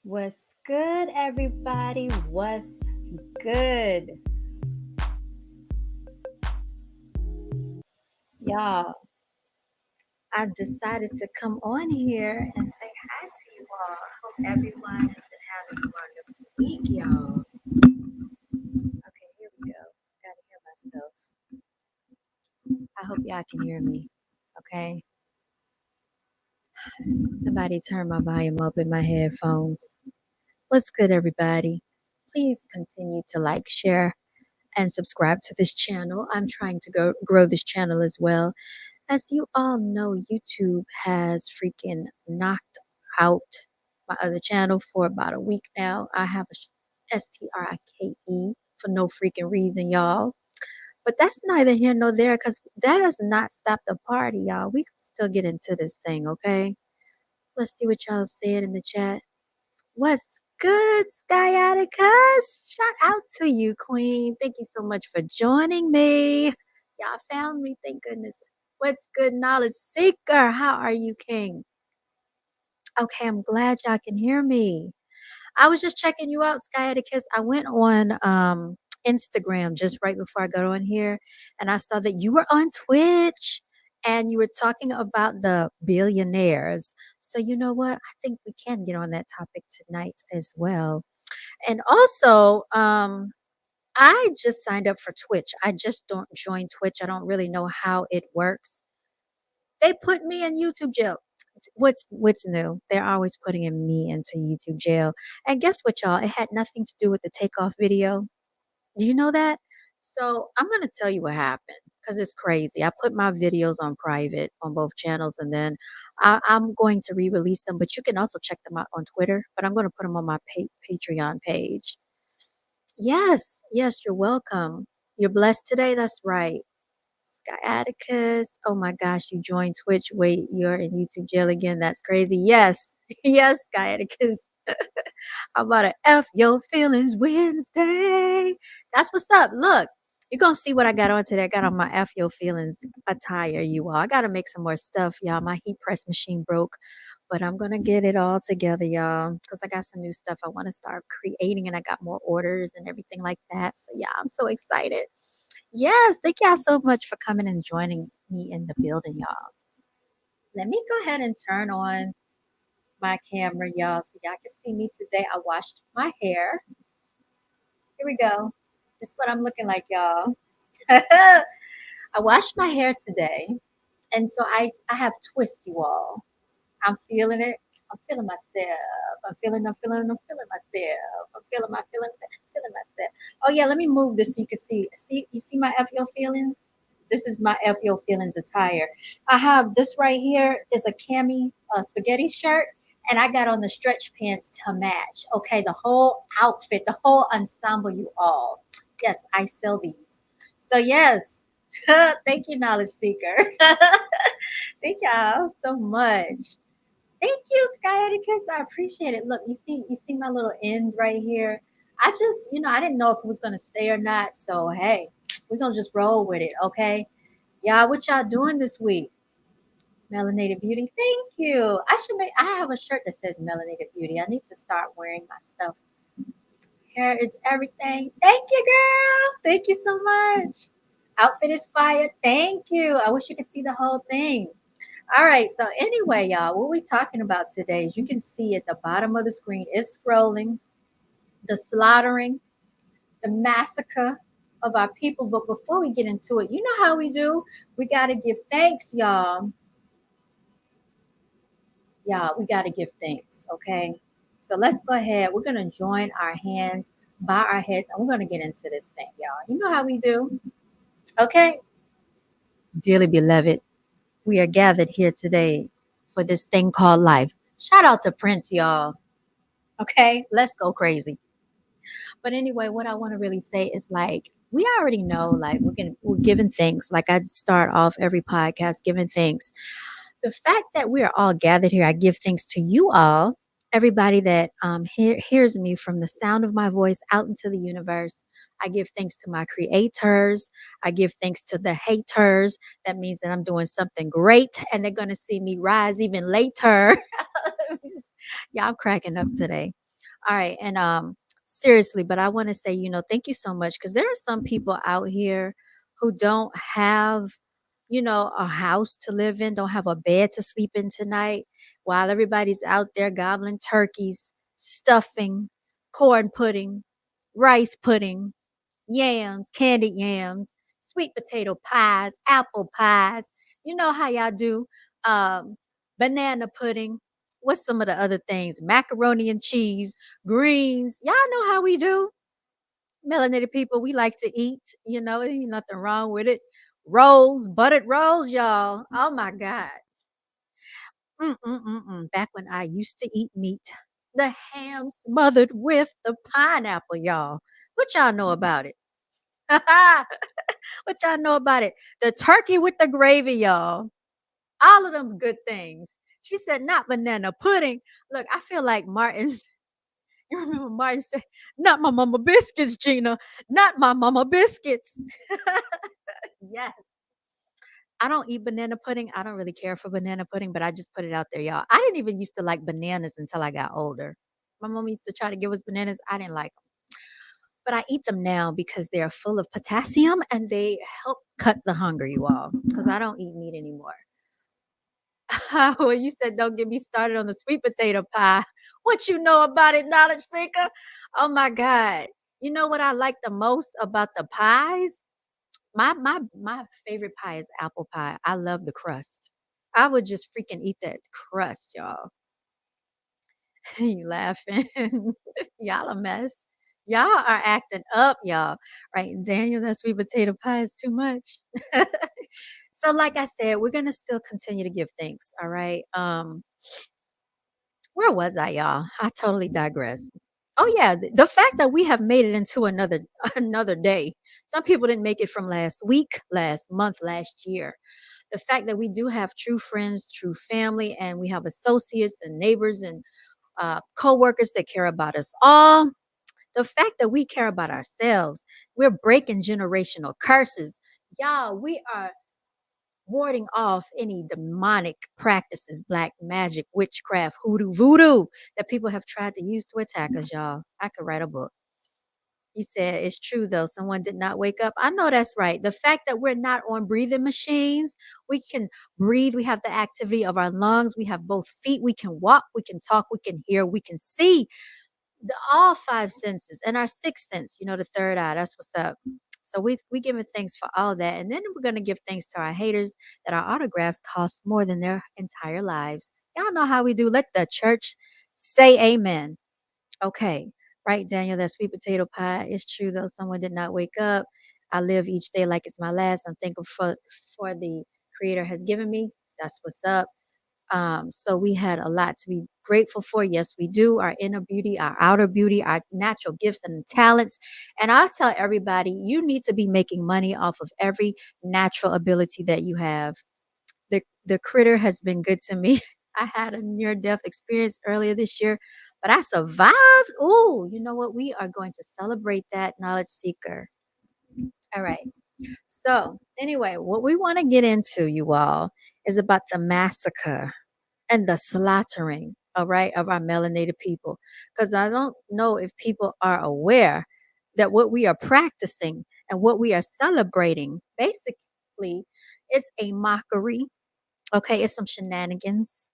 What's good, everybody? What's good? Y'all, I decided to come on here and say hi to you all. I hope everyone has been having a wonderful week, y'all. Okay, here we go. Gotta hear myself. I hope y'all can hear me. Okay. Somebody turn my volume up in my headphones. What's good, everybody? Please continue to like, share, and subscribe to this channel. I'm trying to grow this channel as well. As you all know, YouTube has freaking knocked out my other channel for about a week now. I have a STRIKE for no freaking reason, y'all. But that's neither here nor there because that does not stop the party, y'all. We can still get into this thing, okay? Let's see what y'all said in the chat. What's good, Sciaticus? Shout out to you, Queen. Thank you so much for joining me. Y'all found me, thank goodness. What's good, Knowledge Seeker? How are you, King? Okay, I'm glad y'all can hear me. I was just checking you out, Sciaticus. I went on Instagram just right before I got on here, and I saw that you were on Twitch and you were talking about the billionaires. So you know what? I think we can get on that topic tonight as well. And also, I just signed up for Twitch. I just don't join Twitch. I don't really know how it works. They put me in YouTube jail. What's new? They're always putting me into YouTube jail. And guess what, y'all? It had nothing to do with the takeoff video. Do you know that? So I'm gonna tell you what happened because it's crazy. I put my videos on private on both channels, and then I'm going to re-release them. But you can also check them out on Twitter. But I'm going to put them on my Patreon page. Yes, yes, you're welcome. You're blessed today. That's right. Sciaticus. Oh my gosh, you joined Twitch. Wait, you're in YouTube jail again. That's crazy. Yes, yes, Sciaticus. How about a F Your Feelings Wednesday? That's what's up. Look, you're going to see what I got on today. I got on my F Your Feelings attire, you all. I got to make some more stuff, y'all. My heat press machine broke, but I'm going to get it all together, y'all, because I got some new stuff I want to start creating, and I got more orders and everything like that. So, yeah, I'm so excited. Yes, thank y'all so much for coming and joining me in the building, y'all. Let me go ahead and turn on my camera, y'all, so y'all can see me today. I washed my hair. Here we go. This is what I'm looking like, y'all. I washed my hair today, and so I have twists, you all. I'm feeling it. I'm feeling myself. I'm feeling myself. Feeling myself. Oh yeah, let me move this so you can see. See, you see my FO feelings? This is my FO feelings attire. I have this right here is a cami spaghetti shirt, and I got on the stretch pants to match. Okay, the whole outfit, the whole ensemble, you all. Yes, I sell these. So yes, thank you, knowledge seeker. Thank y'all so much. Thank you, Sky Etiquette. I appreciate it. Look, you see my little ends right here. I just, I didn't know if it was gonna stay or not. So hey, we're gonna just roll with it, okay? Y'all, what y'all doing this week? Melanated Beauty. Thank you. I have a shirt that says Melanated Beauty. I need to start wearing my stuff. Hair is everything. Thank you, girl. Thank you so much. Outfit is fire. Thank you. I wish you could see the whole thing. All right. So anyway, y'all, what we talking about today is you can see at the bottom of the screen is scrolling, the slaughtering, the massacre of our people. But before we get into it, you know how we do. We got to give thanks, y'all. Y'all, we got to give thanks. Okay. So let's go ahead. We're going to join our hands, bow our heads, and we're going to get into this thing, y'all. You know how we do. Okay. Dearly beloved, we are gathered here today for this thing called life. Shout out to Prince, y'all. Okay, let's go crazy. But anyway, what I want to really say is like we already know, like we're giving thanks. Like I start off every podcast giving thanks. The fact that we are all gathered here, I give thanks to you all, everybody that hears me from the sound of my voice out into the universe. I give thanks to my creators. I give thanks to the haters. That means that I'm doing something great and they're going to see me rise even later. Yeah, I'm cracking up today. All right. And seriously, but I want to say, thank you so much because there are some people out here who don't have, a house to live in, don't have a bed to sleep in tonight, while everybody's out there gobbling turkeys, stuffing, corn pudding, rice pudding, yams, candied yams, sweet potato pies, apple pies. You know how y'all do. Um, Banana pudding. What's some of the other things? Macaroni and cheese, greens. Y'all know how we do. Melanated people, we like to eat. Ain't nothing wrong with it. Rolls, buttered rolls, y'all. Oh my God. Back when I used to eat meat, the ham smothered with the pineapple, y'all. What y'all know about it? What y'all know about it? The turkey with the gravy, y'all. All of them good things. She said, not banana pudding. Look, I feel like Martin. You remember Martin said, not my mama biscuits, Gina. Not my mama biscuits. Yes. I don't eat banana pudding. I don't really care for banana pudding, but I just put it out there, y'all. I didn't even used to like bananas until I got older. My mom used to try to give us bananas. I didn't like them. But I eat them now because they're full of potassium and they help cut the hunger, you all, because I don't eat meat anymore. Well, you said don't get me started on the sweet potato pie. What you know about it, knowledge seeker? Oh my God. You know what I like the most about the pies? My favorite pie is apple pie. I love the crust. I would just freaking eat that crust, y'all. You laughing? Y'all a mess. Y'all are acting up, y'all. Right, Daniel, that sweet potato pie is too much. So, like I said, we're gonna still continue to give thanks. All right. Where was I, y'all? I totally digress. Oh yeah, the fact that we have made it into another another day. Some people didn't make it from last week, last month, last year. The fact that we do have true friends, true family, and we have associates and neighbors and co-workers that care about us all. The fact that we care about ourselves, we're breaking generational curses. Y'all, we are warding off any demonic practices, black magic, witchcraft, hoodoo, voodoo that people have tried to use to attack us, y'all. I could write a book. You said it's true though. Someone did not wake up. I know that's right. The fact that we're not on breathing machines, we can breathe. We have the activity of our lungs. We have both feet. We can walk. We can talk. We can hear. We can see. All five senses and our sixth sense. The third eye. That's what's up. So we giving thanks for all that, and then we're gonna give thanks to our haters that our autographs cost more than their entire lives. Y'all know how we do. Let the church say amen. Okay. Right, Daniel, that sweet potato pie. It's true though. Someone did not wake up. I live each day like it's my last. I'm thankful for the creator has given me. That's what's up. So we had a lot to be grateful for. Yes, we do. Our inner beauty, our outer beauty, our natural gifts and talents. And I tell everybody, you need to be making money off of every natural ability that you have. The critter has been good to me. I had a near death experience earlier this year, but I survived. Oh, you know what? We are going to celebrate that, knowledge seeker. All right. So, anyway, what we want to get into, you all, is about the massacre and the slaughtering, all right, of our melanated people. Because I don't know if people are aware that what we are practicing and what we are celebrating basically is a mockery. Okay, it's some shenanigans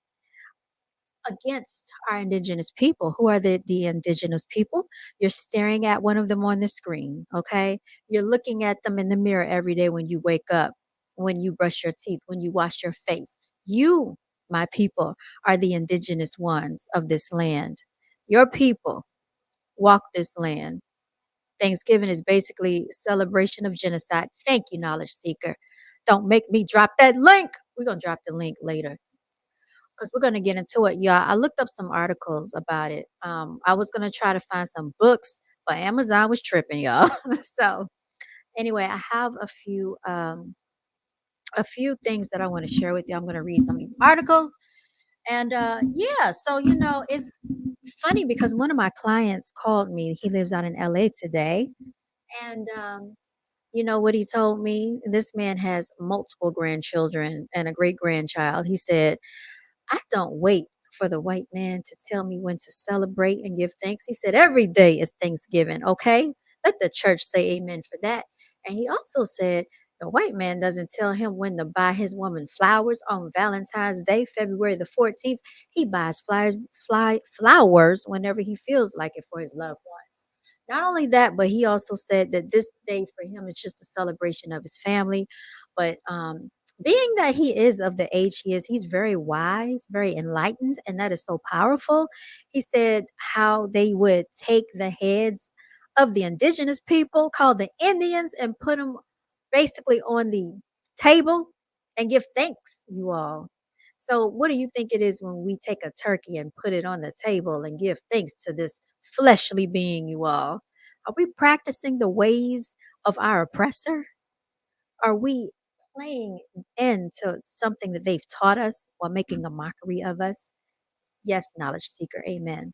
against our indigenous people. Who are the indigenous people? You're staring at one of them on the screen, okay? You're looking at them in the mirror every day when you wake up, when you brush your teeth, when you wash your face. You, my people, are the indigenous ones of this land. Your people walk this land. Thanksgiving is basically celebration of genocide. Thank you, knowledge seeker. Don't make me drop that link. We're going to drop the link later because we're going to get into it, y'all. I looked up some articles about it. I was going to try to find some books, but Amazon was tripping, y'all. So anyway, I have a few things that I want to share with you. I'm going to read some of these articles. And yeah, so it's funny because one of my clients called me. He lives out in LA today. And you know what he told me? This man has multiple grandchildren and a great grandchild. He said, I don't wait for the white man to tell me when to celebrate and give thanks. He said, every day is Thanksgiving, okay? Let the church say amen for that. And he also said, the white man doesn't tell him when to buy his woman flowers on Valentine's Day, February the 14th. He buys flowers whenever he feels like it for his loved ones. Not only that, but he also said that this day for him is just a celebration of his family. But being that he is of the age he is, he's very wise, very enlightened, and that is so powerful. He said how they would take the heads of the indigenous people called the Indians and put them basically on the table and give thanks, you all. So, what do you think it is when we take a turkey and put it on the table and give thanks to this fleshly being, you all? Are we practicing the ways of our oppressor? Are we playing into something that they've taught us while making a mockery of us? Yes, knowledge seeker. Amen.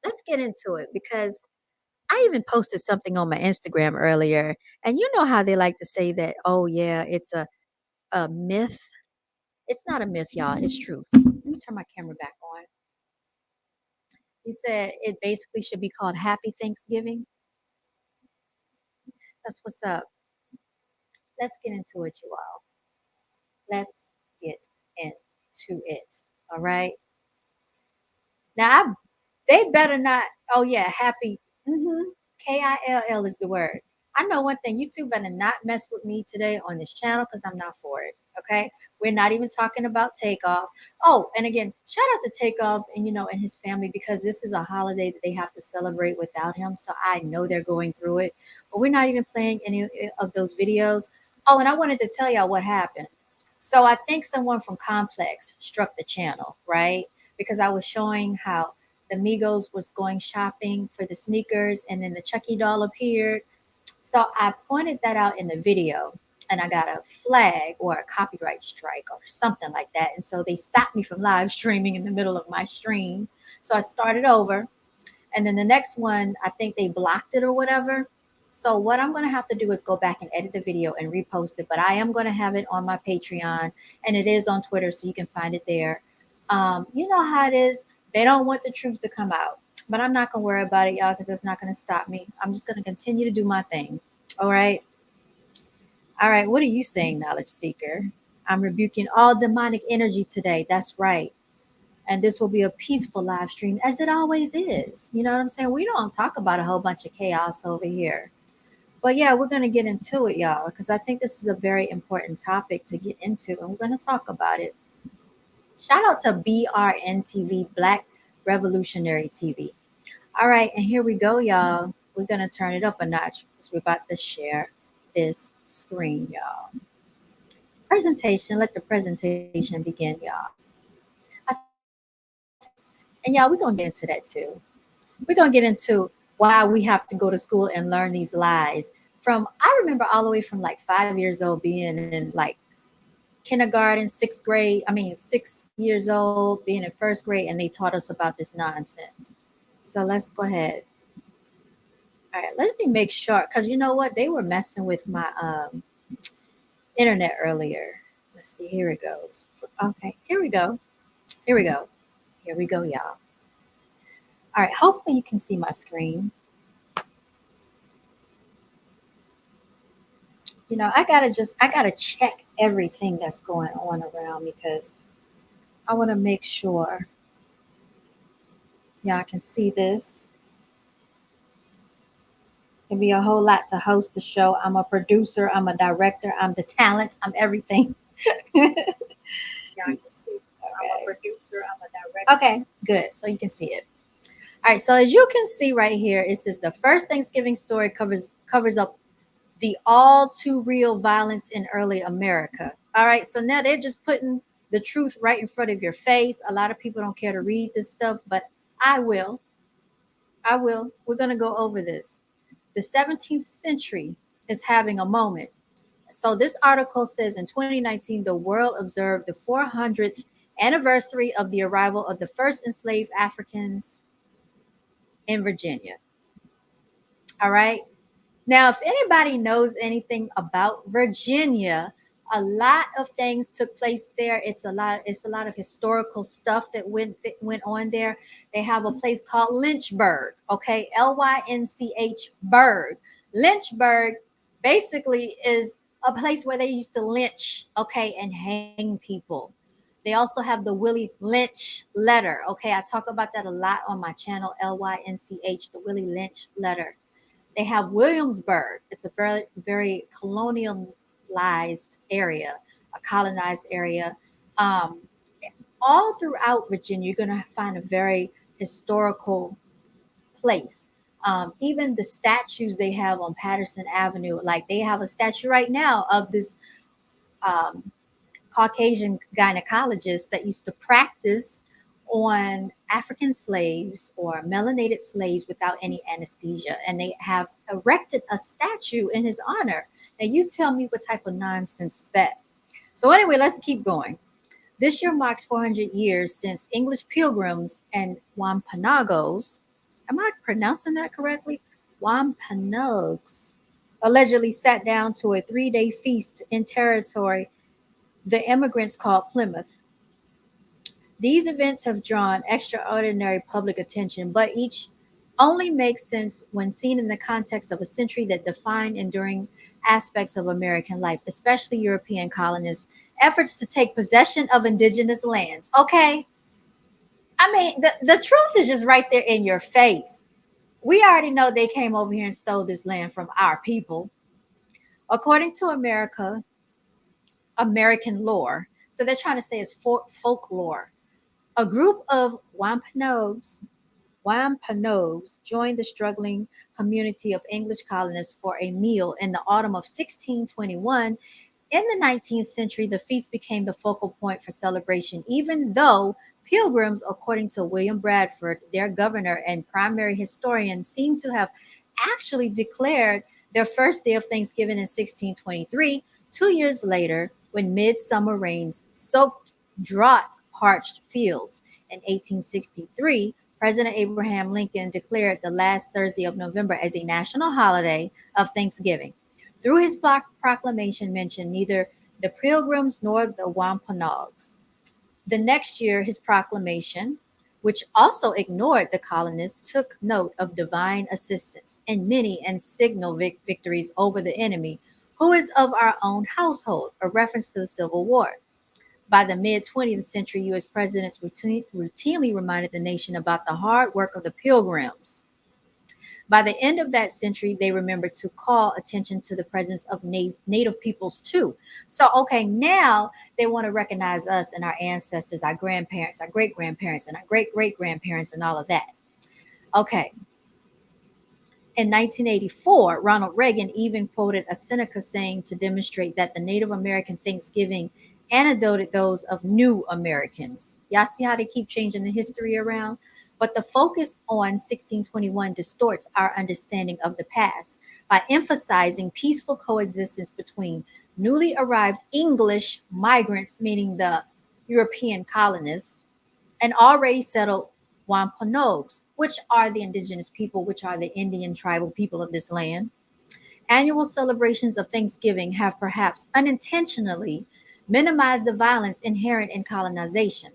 Let's get into it because I even posted something on my Instagram earlier. And you know how they like to say that, oh, yeah, it's a myth. It's not a myth, y'all. It's truth. Let me turn my camera back on. You said it basically should be called Happy Thanksgiving. That's what's up. Let's get into it, you all. Let's get into it. All right. Now, they better not. Oh yeah, happy. Kill is the word. I know one thing. You two better not mess with me today on this channel because I'm not for it. Okay, we're not even talking about Takeoff. Oh, and again, shout out to Takeoff and and his family because this is a holiday that they have to celebrate without him. So I know they're going through it, but we're not even playing any of those videos. Oh, and I wanted to tell y'all what happened. So I think someone from Complex struck the channel, right? Because I was showing how the Migos was going shopping for the sneakers and then the Chucky doll appeared. So I pointed that out in the video. and I got a flag or a copyright strike or something like that. And so they stopped me from live streaming in the middle of my stream. So I started over. And then the next one, I think they blocked it or whatever. So what I'm going to have to do is go back and edit the video and repost it. But I am going to have it on my Patreon, and it is on Twitter, so you can find it there. You know how it is. They don't want the truth to come out. But I'm not going to worry about it, y'all, because it's not going to stop me. I'm just going to continue to do my thing. All right. All right. What are you saying, Knowledge Seeker? I'm rebuking all demonic energy today. That's right. And this will be a peaceful live stream, as it always is. You know what I'm saying? We don't talk about a whole bunch of chaos over here. But yeah, we're going to get into it, y'all, because I think this is a very important topic to get into, and we're going to talk about it. Shout out to BRN TV, Black Revolutionary TV. All right, and here we go, y'all. We're going to turn it up a notch because we're about to share this screen, y'all. Presentation, let the presentation begin, y'all. And y'all, we're going to get into that too. We're going to get into why we have to go to school and learn these lies. I remember all the way from like 5 years old being in like kindergarten, 6 years old, being in first grade, and they taught us about this nonsense. So let's go ahead. All right, let me make sure, because you know what? They were messing with my internet earlier. Let's see, here it goes. Okay, here we go. Here we go. Here we go, y'all. All right, hopefully you can see my screen. You know, I gotta check everything that's going on around me because I want to make sure y'all can see this. It'd be a whole lot to host the show. I'm a producer, I'm a director, I'm the talent, I'm everything. Y'all can see. Okay. I'm a producer, I'm a director. Okay, good. So you can see it. All right, so as you can see right here, it says the first Thanksgiving story covers up the all too real violence in early America. All right, so now they're just putting the truth right in front of your face. A lot of people don't care to read this stuff, but I will. We're going to go over this. The 17th century is having a moment. So this article says in 2019, the world observed the 400th anniversary of the arrival of the first enslaved Africans in Virginia. All right. Now, if anybody knows anything about Virginia, a lot of things took place there. It's a lot of historical stuff that went on there. They have a place called Lynchburg, okay? Lynch Burg. Lynchburg basically is a place where they used to lynch, okay, and hang people. They also have the Willie Lynch letter, okay? I talk about that a lot on my channel, Lynch, the Willie Lynch letter. They have Williamsburg. It's a very, very colonialized area, a colonized area. All throughout Virginia, you're going to find a very historical place. Even the statues they have on Patterson Avenue, like they have a statue right now of this um, Caucasian gynecologist that used to practice on African slaves or melanated slaves without any anesthesia. And they have erected a statue in his honor. Now, you tell me what type of nonsense is that. So, anyway, let's keep going. This year marks 400 years since English pilgrims and Wampanoags, am I pronouncing that correctly? Wampanoags allegedly sat down to a 3-day feast in territory the immigrants called Plymouth. These events have drawn extraordinary public attention, but each only makes sense when seen in the context of a century that defined enduring aspects of American life, especially European colonists' efforts to take possession of indigenous lands. Okay? I mean, the truth is just right there in your face. We already know they came over here and stole this land from our people. According to American lore, so they're trying to say it's folklore. A group of Wampanoags joined the struggling community of English colonists for a meal in the autumn of 1621. In the 19th century, the feast became the focal point for celebration, even though pilgrims, according to William Bradford, their governor and primary historian, seem to have actually declared their first day of Thanksgiving in 1623 2 years later, when midsummer rains soaked drought parched fields in 1863, President Abraham Lincoln declared the last Thursday of November as a national holiday of Thanksgiving. Through his proclamation mentioned neither the Pilgrims nor the Wampanoags. The next year, his proclamation, which also ignored the colonists, took note of divine assistance and many and signal victories over the enemy, who is of our own household, a reference to the Civil War. By the mid 20th century, U.S. presidents routinely reminded the nation about the hard work of the Pilgrims. By the end of that century, they remembered to call attention to the presence of native peoples too. So, okay, now they want to recognize us and our ancestors, our grandparents, our great grandparents, and our great great grandparents, and all of that. Okay, in 1984, Ronald Reagan even quoted a Seneca saying to demonstrate that the Native American Thanksgiving antidoted those of new Americans. Y'all see how they keep changing the history around? But the focus on 1621 distorts our understanding of the past by emphasizing peaceful coexistence between newly arrived English migrants, meaning the European colonists, and already settled Wampanoags, which are the indigenous people, which are the Indian tribal people of this land. Annual celebrations of Thanksgiving have perhaps unintentionally minimized the violence inherent in colonization.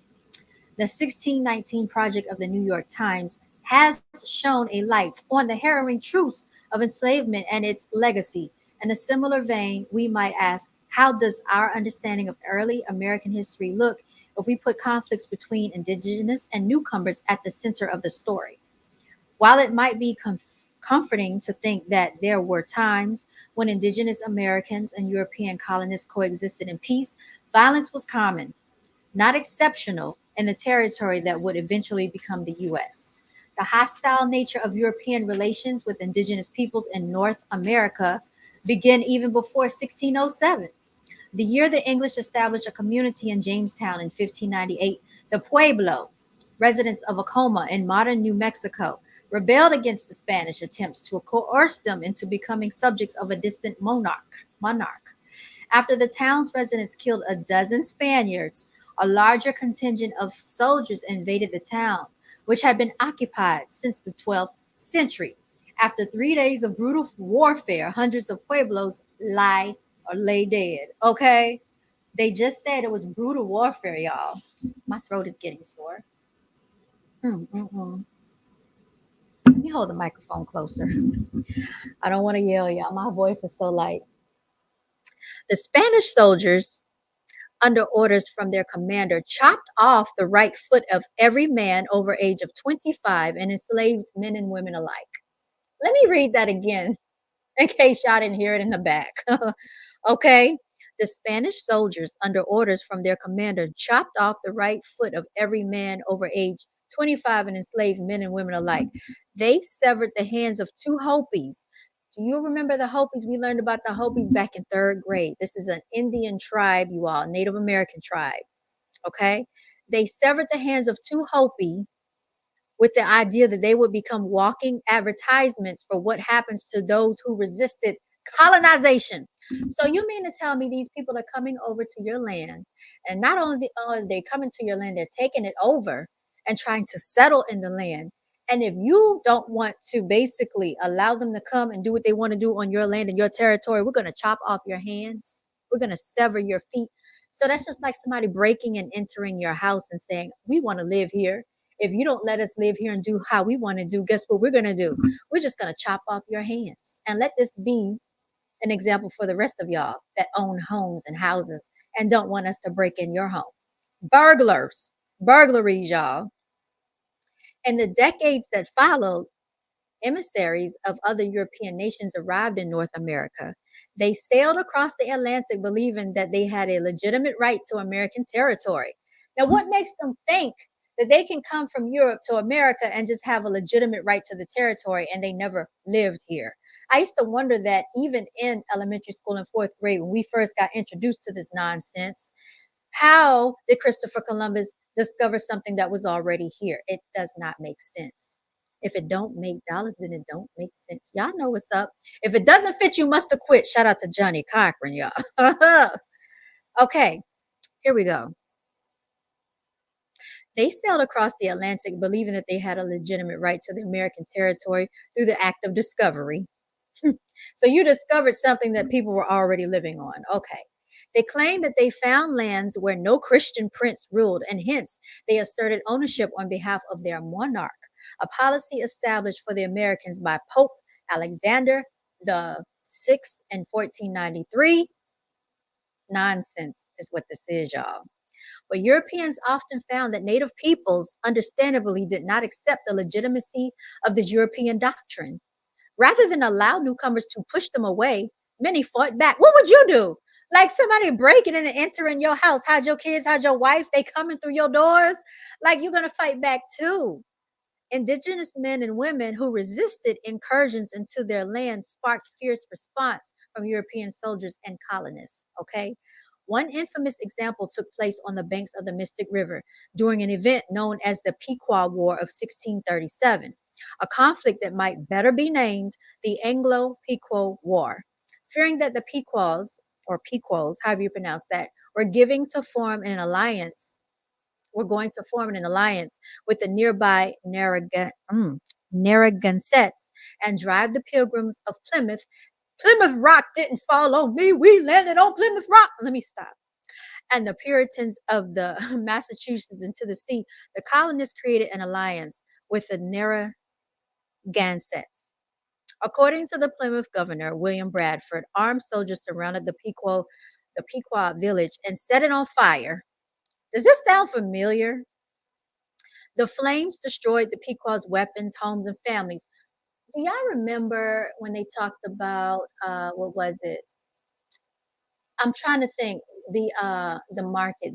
The 1619 Project of the New York Times has shone a light on the harrowing truths of enslavement and its legacy. In a similar vein, we might ask, how does our understanding of early American history look if we put conflicts between indigenous and newcomers at the center of the story? While it might be comforting to think that there were times when indigenous Americans and European colonists coexisted in peace, violence was common, not exceptional, in the territory that would eventually become the U.S. The hostile nature of European relations with indigenous peoples in North America began even before 1607. The year the English established a community in Jamestown in 1598, the Pueblo, residents of Acoma in modern New Mexico, rebelled against the Spanish attempts to coerce them into becoming subjects of a distant monarch. After the town's residents killed a dozen Spaniards, a larger contingent of soldiers invaded the town, which had been occupied since the 12th century. After 3 days of brutal warfare, hundreds of pueblos lay dead. Okay? They just said it was brutal warfare, y'all. My throat is getting sore. Mm-mm-mm. Let me hold the microphone closer. I don't want to yell, y'all. My voice is so light. The Spanish soldiers, under orders from their commander, chopped off the right foot of every man over age of 25 and enslaved men and women alike. Let me read that again in case y'all didn't hear it in the back. Okay. The Spanish soldiers, under orders from their commander, chopped off the right foot of every man over age 25 and enslaved men and women alike. They severed the hands of two Hopis. Do you remember the Hopis? We learned about the Hopis back in third grade. This is an Indian tribe, you all, Native American tribe. Okay. They severed the hands of two Hopi with the idea that they would become walking advertisements for what happens to those who resisted colonization. So you mean to tell me these people are coming over to your land, and not only are they coming to your land, they're taking it over and trying to settle in the land. And if you don't want to basically allow them to come and do what they want to do on your land and your territory, we're going to chop off your hands. We're going to sever your feet. So that's just like somebody breaking and entering your house and saying, we want to live here. If you don't let us live here and do how we want to do, guess what we're going to do? We're just going to chop off your hands. And let this be an example for the rest of y'all that own homes and houses and don't want us to break in your home. Burglaries, y'all. In the decades that followed, emissaries of other European nations arrived in North America. They sailed across the Atlantic believing that they had a legitimate right to American territory. Now, what makes them think that they can come from Europe to America and just have a legitimate right to the territory and they never lived here? I used to wonder that even in elementary school in fourth grade, when we first got introduced to this nonsense, how did Christopher Columbus discover something that was already here? It does not make sense. If it don't make dollars, then it don't make sense. Y'all know what's up. If it doesn't fit, you must have quit. Shout out to Johnny Cochran, y'all. Okay, here we go. They sailed across the Atlantic believing that they had a legitimate right to the American territory through the act of discovery. So you discovered something that people were already living on. Okay. They claimed that they found lands where no Christian prince ruled, and hence they asserted ownership on behalf of their monarch, a policy established for the Americans by Pope Alexander the Sixth in 1493. Nonsense is what this is, y'all. But Europeans often found that Native peoples, understandably, did not accept the legitimacy of this European doctrine. Rather than allow newcomers to push them away, many fought back. What would you do? Like somebody breaking in and entering your house, hide your kids, hide your wife, they coming through your doors. Like you're gonna fight back too. Indigenous men and women who resisted incursions into their land sparked fierce response from European soldiers and colonists. Okay. One infamous example took place on the banks of the Mystic River during an event known as the Pequot War of 1637, a conflict that might better be named the Anglo-Pequot War. Fearing that the Pequots, or Pequots, however you pronounce that, were giving to form an alliance were going to form an alliance with the nearby Narragansetts and drive the pilgrims of Plymouth. Plymouth Rock didn't fall on me. We landed on Plymouth Rock. Let me stop. And the Puritans of the Massachusetts into the sea. The colonists created an alliance with the Narragansetts. According to the Plymouth governor, William Bradford, armed soldiers surrounded the Pequot village and set it on fire. Does this sound familiar? The flames destroyed the Pequot's weapons, homes, and families. Do y'all remember when they talked about what was it? I'm trying to think the market,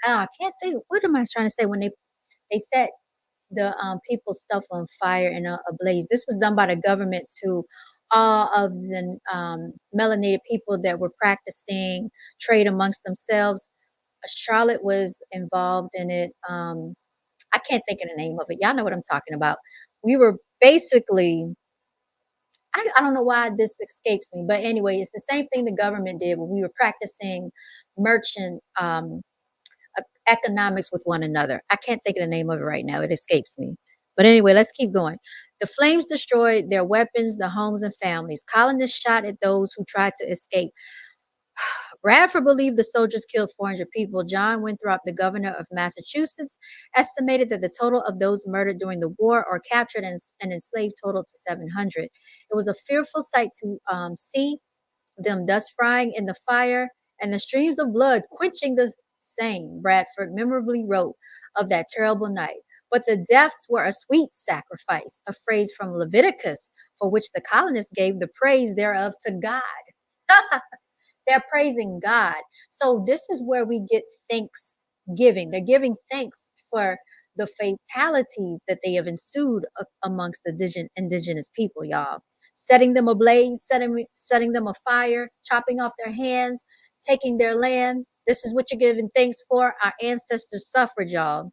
I can't think. What am I trying to say when they set the people's stuff on fire and ablaze? This was done by the government to all of the melanated people that were practicing trade amongst themselves. Charlotte was involved in it. I can't think of the name of it. Y'all know what I'm talking about. We were basically, I don't know why this escapes me, but anyway, it's the same thing the government did when we were practicing merchant economics with one another. I can't think of the name of it right now. It escapes me. But anyway, let's keep going. The flames destroyed their weapons, the homes, and families. Colonists shot at those who tried to escape. Bradford believed the soldiers killed 400 people. John Winthrop, the governor of Massachusetts, estimated that the total of those murdered during the war or captured and enslaved totaled to 700. It was a fearful sight to see them thus frying in the fire and the streams of blood quenching the same. Bradford memorably wrote of that terrible night. But the deaths were a sweet sacrifice, a phrase from Leviticus, for which the colonists gave the praise thereof to God. They're praising God. So this is where we get thanksgiving. They're giving thanks for the fatalities that they have ensued amongst the indigenous people, y'all. Setting them ablaze, setting them afire, chopping off their hands, taking their land. This is what you're giving thanks for. Our ancestors suffered, y'all.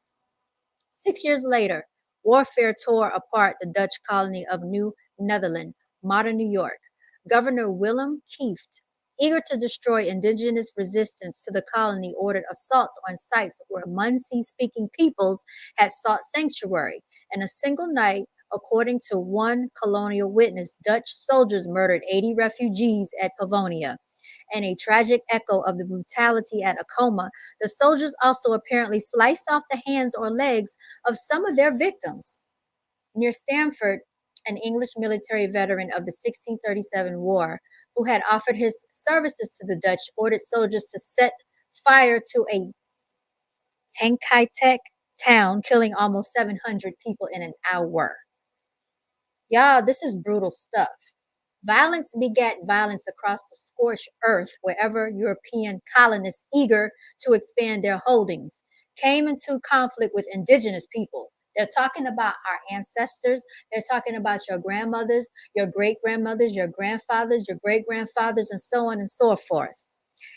6 years later, warfare tore apart the Dutch colony of New Netherland, modern New York. Governor Willem Kieft, eager to destroy indigenous resistance to the colony, ordered assaults on sites where Munsee-speaking peoples had sought sanctuary. In a single night, according to one colonial witness, Dutch soldiers murdered 80 refugees at Pavonia. And a tragic echo of the brutality at Acoma, the soldiers also apparently sliced off the hands or legs of some of their victims. Near Stamford, an English military veteran of the 1637 war, who had offered his services to the Dutch, ordered soldiers to set fire to a Tankitek town, killing almost 700 people in an hour. Y'all, this is brutal stuff. Violence begat violence across the scorched earth wherever European colonists, eager to expand their holdings, came into conflict with indigenous people. They're talking about our ancestors. They're talking about your grandmothers, your great grandmothers, your grandfathers, your great grandfathers, and so on and so forth.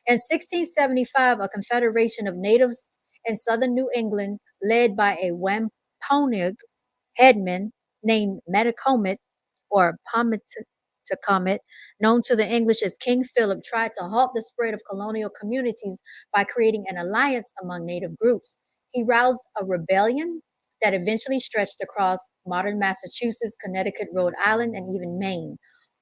In 1675, a confederation of natives in southern New England, led by a Wampanoag headman, named Metacomet or Pometacomet, known to the English as King Philip, tried to halt the spread of colonial communities by creating an alliance among native groups. He roused a rebellion that eventually stretched across modern Massachusetts, Connecticut, Rhode Island, and even Maine.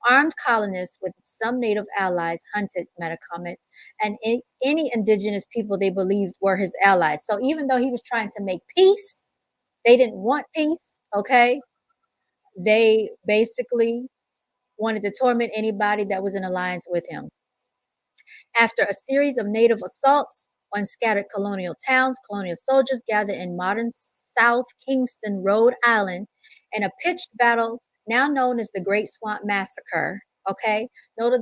Armed colonists with some native allies hunted Metacomet and any indigenous people they believed were his allies. So even though he was trying to make peace, they didn't want peace, okay? They basically wanted to torment anybody that was in alliance with him. After a series of native assaults on scattered colonial towns, colonial soldiers gathered in modern South Kingston, Rhode Island, in a pitched battle now known as the Great Swamp Massacre. Okay, notice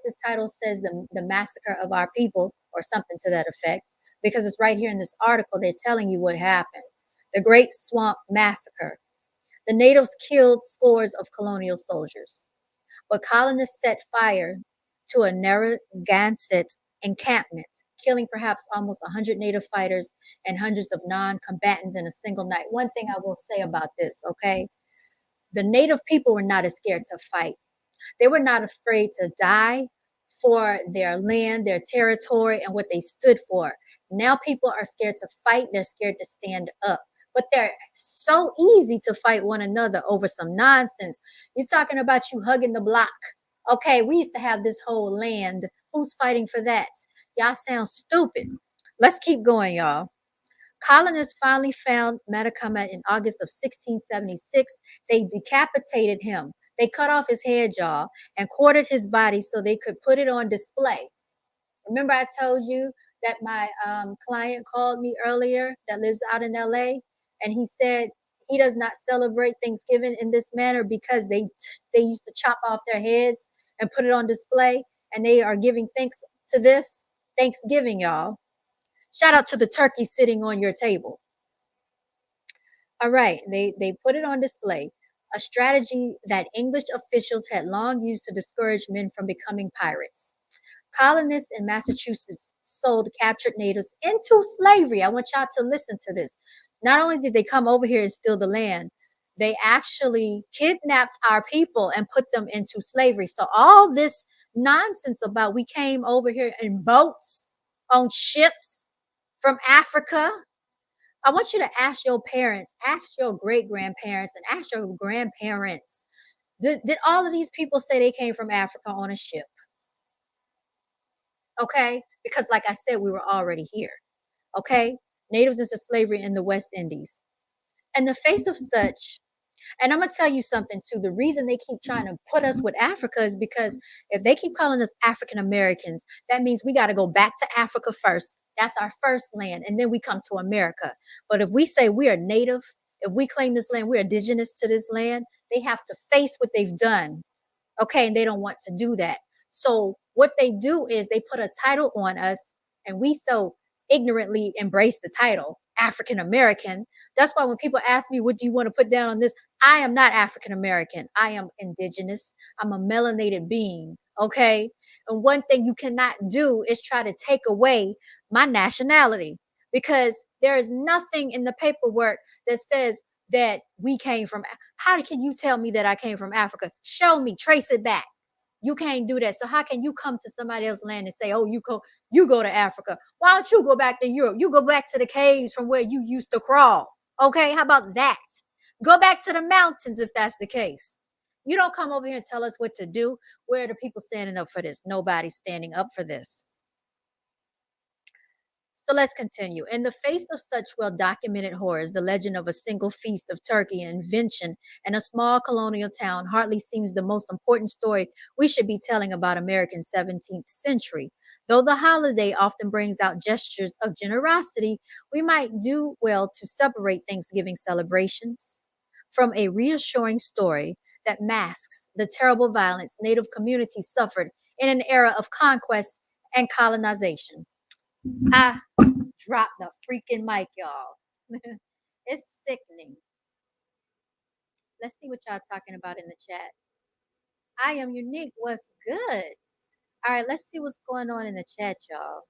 this title says the massacre of our people, or something to that effect, because it's right here in this article. They're telling you what happened. The Great Swamp Massacre. The natives killed scores of colonial soldiers, but colonists set fire to a Narragansett encampment, killing perhaps almost 100 native fighters and hundreds of non-combatants in a single night. One thing I will say about this, okay? The native people were not as scared to fight. They were not afraid to die for their land, their territory, and what they stood for. Now people are scared to fight. They're scared to stand up. But they're so easy to fight one another over some nonsense. You're talking about you hugging the block. Okay, we used to have this whole land. Who's fighting for that? Y'all sound stupid. Let's keep going, y'all. Colonists finally found Metacomet in August of 1676. They decapitated him. They cut off his head, y'all, and quartered his body so they could put it on display. Remember, I told you that my client called me earlier that lives out in LA, and he said he does not celebrate Thanksgiving in this manner because they used to chop off their heads and put it on display, and they are giving thanks to this Thanksgiving, y'all. Shout out to the turkey sitting on your table. All right, they put it on display, a strategy that English officials had long used to discourage men from becoming pirates. Colonists in Massachusetts sold captured natives into slavery. I want y'all to listen to this. Not only did they come over here and steal the land, they actually kidnapped our people and put them into slavery. So all this nonsense about we came over here in boats, on ships from Africa. I want you to ask your parents, ask your great grandparents, and ask your grandparents. Did all of these people say they came from Africa on a ship? Okay, because like I said, we were already here. Okay, natives into slavery in the West Indies. In the face of such, and I'm gonna tell you something too. The reason they keep trying to put us with Africa is because if they keep calling us African Americans, that means we got to go back to Africa first. That's our first land, and then we come to America. But if we say we are native, if we claim this land, we're indigenous to this land, they have to face what they've done. Okay, and they don't want to do that. So what they do is they put a title on us, and we so ignorantly embrace the title African American. That's why when people ask me, what do you want to put down on this? I am not African American. I am indigenous. I'm a melanated being. Okay. And one thing you cannot do is try to take away my nationality, because there is nothing in the paperwork that says that we came from. How can you tell me that I came from Africa? Show me, trace it back. You can't do that. So how can you come to somebody else's land and say, "Oh, you go to Africa"? Why don't you go back to Europe? You go back to the caves from where you used to crawl. Okay, how about that? Go back to the mountains if that's the case. You don't come over here and tell us what to do. Where are the people standing up for this? Nobody's standing up for this. So let's continue. In the face of such well documented horrors, the legend of a single feast of turkey invention in a small colonial town hardly seems the most important story we should be telling about American 17th century. Though the holiday often brings out gestures of generosity, we might do well to separate Thanksgiving celebrations from a reassuring story that masks the terrible violence Native communities suffered in an era of conquest and colonization. I dropped the freaking mic, y'all. It's sickening. Let's see what y'all talking about in the chat. I am unique. What's good? All right, let's see what's going on in the chat, y'all.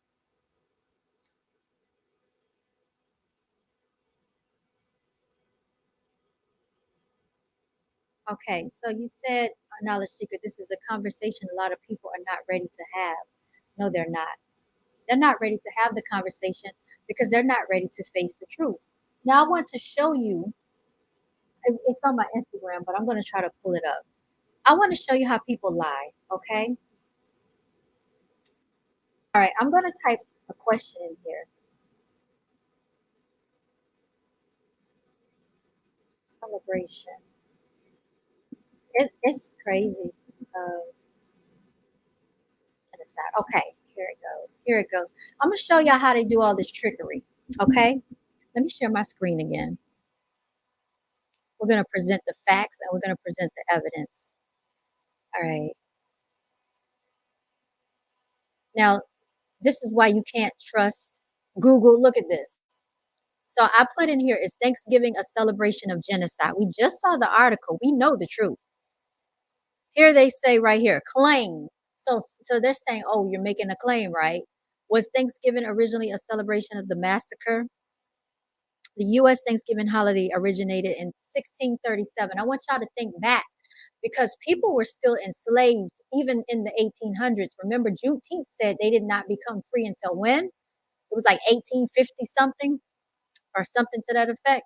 Okay, so you said knowledge secret. This is a conversation a lot of people are not ready to have. No, they're not. They're not ready to have the conversation because they're not ready to face the truth. Now, I want to show you, it's on my Instagram, but I'm going to try to pull it up. I want to show you how people lie, okay? All right, I'm going to type a question in here. Celebration. It's crazy. Genocide. Okay, here it goes. Here it goes. I'm going to show y'all how they do all this trickery, okay? Let me share my screen again. We're going to present the facts and we're going to present the evidence. All right. Now, this is why you can't trust Google. Look at this. So I put in here, is Thanksgiving a celebration of genocide? We just saw the article. We know the truth. Here they say right here, claim. So they're saying, oh, you're making a claim, right? Was Thanksgiving originally a celebration of the massacre? The U.S. Thanksgiving holiday originated in 1637. I want y'all to think back because people were still enslaved even in the 1800s. Remember, Juneteenth said they did not become free until when? It was like 1850 something or something to that effect.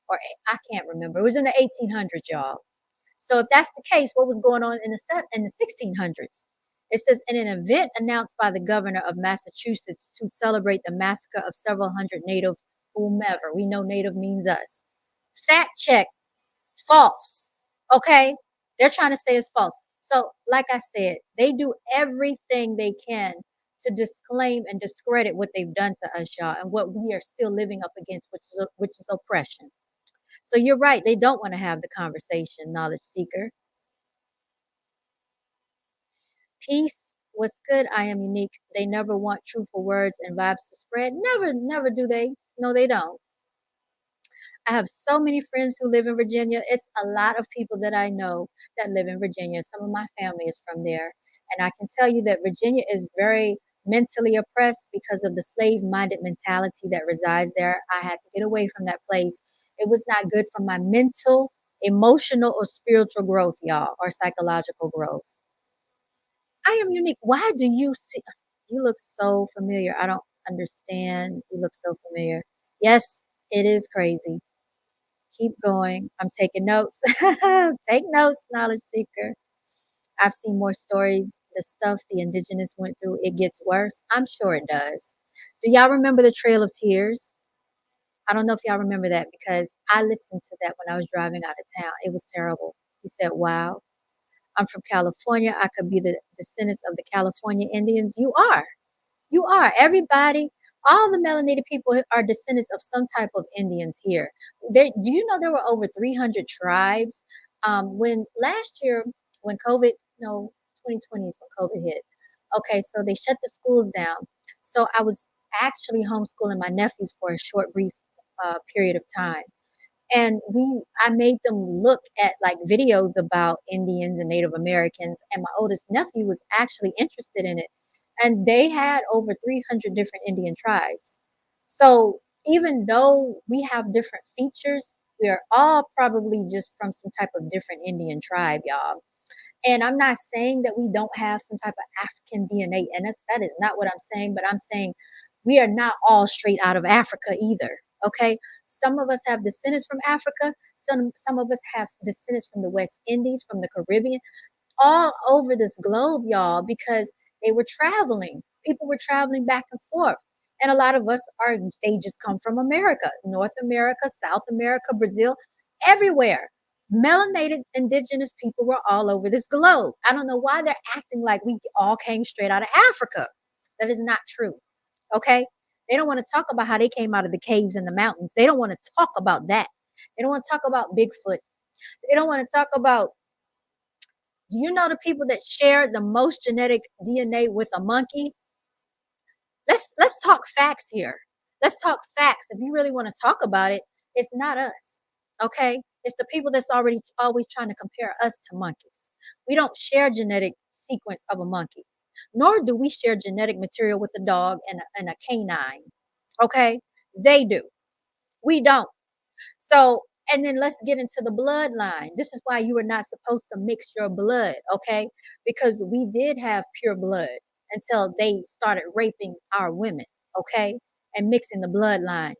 Or I can't remember. It was in the 1800s, y'all. So if that's the case, what was going on in the 1600s? It says in an event announced by the governor of Massachusetts to celebrate the massacre of several hundred native whomever. We know native means us. Fact check, false. Okay? They're trying to say it's false. So, like I said, they do everything they can to disclaim and discredit what they've done to us, y'all, and what we are still living up against, which is oppression. So you're right. They don't want to have the conversation, knowledge seeker. Peace. What's good? I am unique. They never want truthful words and vibes to spread. Never, never do they. No, they don't. I have so many friends who live in Virginia. It's a lot of people that I know that live in Virginia. Some of my family is from there. And I can tell you that Virginia is very mentally oppressed because of the slave minded mentality that resides there. I had to get away from that place. It was not good for my mental, emotional, or spiritual growth, y'all, or psychological growth. I am unique. Why do you see? You look so familiar. I don't understand. You look so familiar. Yes, it is crazy. Keep going. I'm taking notes. Take notes, knowledge seeker. I've seen more stories. The stuff the indigenous went through, it gets worse. I'm sure it does. Do y'all remember the Trail of Tears? I don't know if y'all remember that because I listened to that when I was driving out of town. It was terrible. You said, wow, I'm from California. I could be the descendants of the California Indians. You are. You are. Everybody, all the melanated people are descendants of some type of Indians here. There, do you know there were over 300 tribes? When last year, when COVID, no, 2020 is when COVID hit. Okay, so they shut the schools down. So I was actually homeschooling my nephews for a short, brief period of time, and I made them look at like videos about Indians and Native Americans, and my oldest nephew was actually interested in it, and they had over 300 different Indian tribes. So even though we have different features, we are all probably just from some type of different Indian tribe, y'all. And I'm not saying that we don't have some type of African DNA in us. That is not what I'm saying, but I'm saying we are not all straight out of Africa either. Okay. Some of us have descendants from Africa. Some of us have descendants from the West Indies, from the Caribbean, all over this globe, y'all, because they were traveling. People were traveling back and forth. And a lot of us are, they just come from America, North America, South America, Brazil, everywhere. Melanated indigenous people were all over this globe. I don't know why they're acting like we all came straight out of Africa. That is not true. Okay. They don't want to talk about how they came out of the caves and the mountains. They don't want to talk about that. They don't want to talk about Bigfoot. They don't want to talk about, do you know the people that share the most genetic DNA with a monkey? Let's talk facts here. Let's talk facts. If you really want to talk about it, it's not us. Okay? It's the people that's already always trying to compare us to monkeys. We don't share genetic sequence of a monkey, nor do we share genetic material with a dog and a canine. Okay? They do. We don't. So And then let's get into the bloodline. This is why you are not supposed to mix your blood, okay? Because we did have pure blood until they started raping our women, okay? And mixing the bloodline.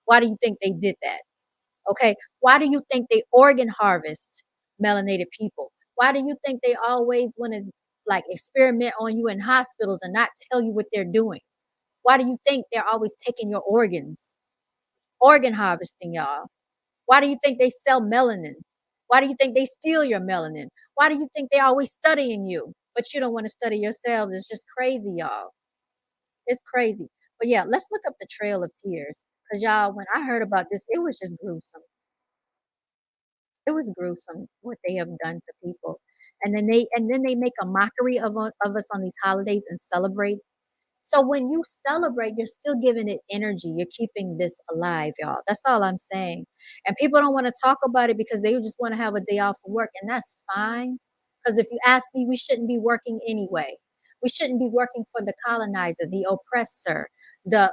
Why do you think they did that? Okay. Why do you think they organ harvest melanated people? Why do you think they always want to like experiment on you in hospitals and not tell you what they're doing? Why do you think they're always taking your organs? Organ harvesting, y'all. Why do you think they sell melanin? Why do you think they steal your melanin? Why do you think they're always studying you, but you don't want to study yourselves? It's just crazy, y'all. It's crazy. But yeah, let's look up the Trail of Tears. Because y'all, when I heard about this, it was just gruesome. It was gruesome what they have done to people. And then they make a mockery of us on these holidays and celebrate. So when you celebrate, you're still giving it energy. You're keeping this alive, y'all. That's all I'm saying. And people don't want to talk about it because they just want to have a day off of work, and that's fine. Because if you ask me, we shouldn't be working anyway. We shouldn't be working for the colonizer, the oppressor, the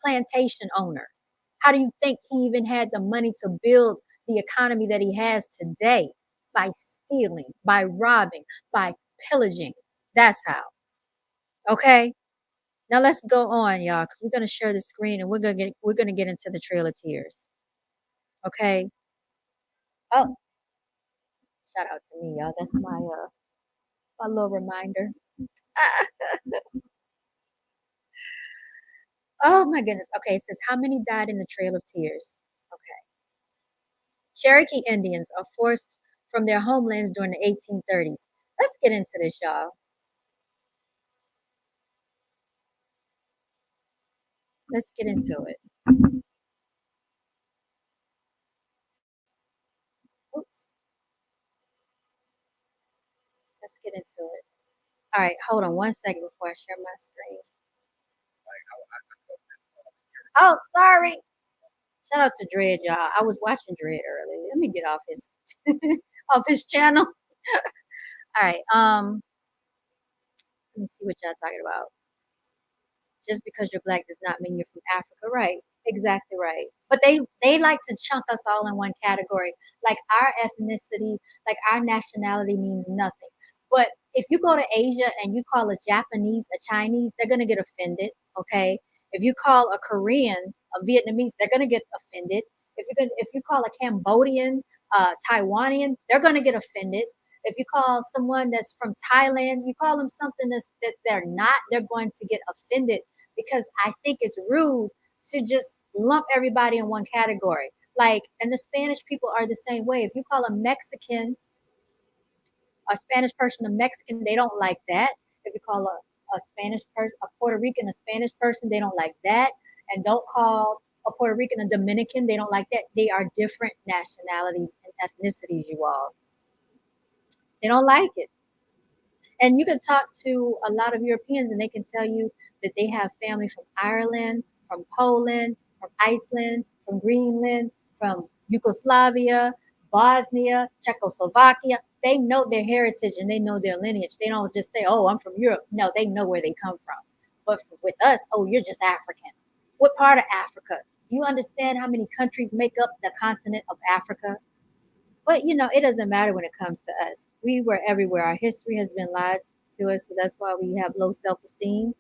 plantation owner. How do you think he even had the money to build the economy that he has today? By stealing, by robbing, by pillaging. That's how. Okay? Now let's go on, y'all, because we're gonna share the screen and we're gonna get into the Trail of Tears. Okay. Oh, shout out to me, y'all. That's my little reminder. Oh my goodness. Okay, it says how many died in the Trail of Tears? Okay. Cherokee Indians are forced from their homelands during the 1830s. Let's get into this, y'all. Let's get into it. Oops. Let's get into it. All right, hold on one second before I share my screen. Oh, sorry. Shout out to Dread, y'all. I was watching Dread earlier. Let me get off his off his channel. All right. Let me see what y'all talking about. Just because you're black does not mean you're from Africa, right? Exactly right. But they like to chunk us all in one category. Like our ethnicity, like our nationality means nothing. But if you go to Asia and you call a Japanese a Chinese, they're gonna get offended. Okay. If you call a Korean a Vietnamese, they're gonna get offended. If you call a Cambodian Taiwanian, they're gonna get offended. If you call someone that's from Thailand, you call them something that they're not, they're going to get offended because I think it's rude to just lump everybody in one category. Like, and the Spanish people are the same way. If you call a Mexican, a Spanish person, a Mexican, they don't like that. If you call a Spanish person, a Puerto Rican, a Spanish person, they don't like that. And don't call a Puerto Rican a Dominican, they don't like that. They are different nationalities and ethnicities, you all. They don't like it. And you can talk to a lot of Europeans and they can tell you that they have family from Ireland, from Poland, from Iceland, from Greenland, from Yugoslavia, Bosnia, Czechoslovakia. They know their heritage and they know their lineage. They don't just say, oh, I'm from Europe. No, they know where they come from. But with us, oh, you're just African. What part of Africa? Do you understand how many countries make up the continent of Africa? But it doesn't matter when it comes to us. We were everywhere. Our history has been lied to us, so that's why we have low self-esteem.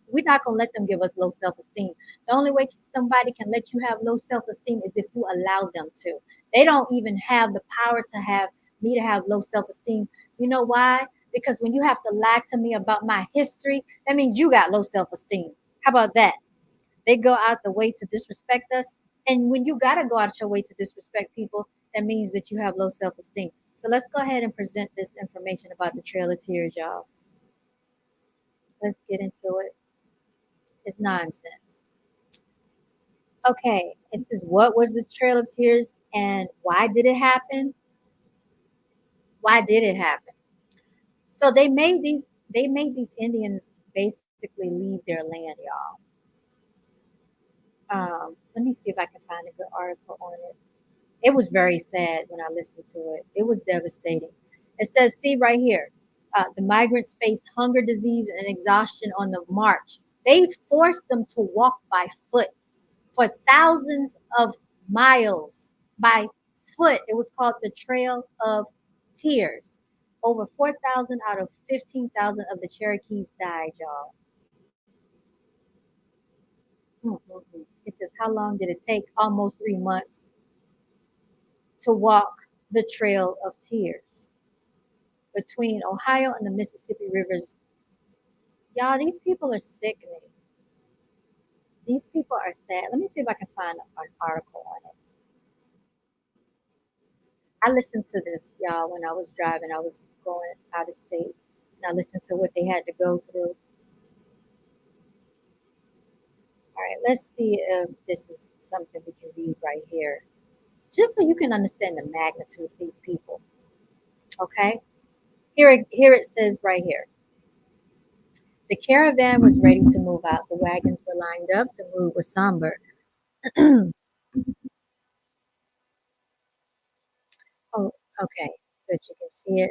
We're not gonna let them give us low self-esteem. The only way somebody can let you have low self-esteem is if you allow them to. They don't even have the power to have me to have low self-esteem. You know why? Because when you have to lie to me about my history, that means you got low self-esteem. How about that? They go out the way to disrespect us. And when you got to go out your way to disrespect people, that means that you have low self esteem. So let's go ahead and present this information about the Trail of Tears, y'all. Let's get into it. It's nonsense. Okay, it says, what was the Trail of Tears and why did it happen? Why did it happen? So they made these Indians basically leave their land, y'all. Let me see if I can find a good article on it. It was very sad when I listened to it. It was devastating. It says, see right here, the migrants face hunger, disease, and exhaustion on the march. They forced them to walk by foot for thousands of miles. by foot. It was called the Trail of Tears. Over 4,000 out of 15,000 of the Cherokees died, y'all. Mm-mm-mm. It says, how long did it take? Almost 3 months to walk the Trail of Tears between Ohio and the Mississippi rivers. Y'all, these people are sickening. These people are sad. Let me see if I can find an article on it. I listened to this, y'all, when I was driving. I was going out of state, and I listened to what they had to go through. All right, let's see if this is something we can read right here, just so you can understand the magnitude of these people. Okay, here it says right here. The caravan was ready to move out. The wagons were lined up. The mood was somber. Oh, okay, good. You can see it.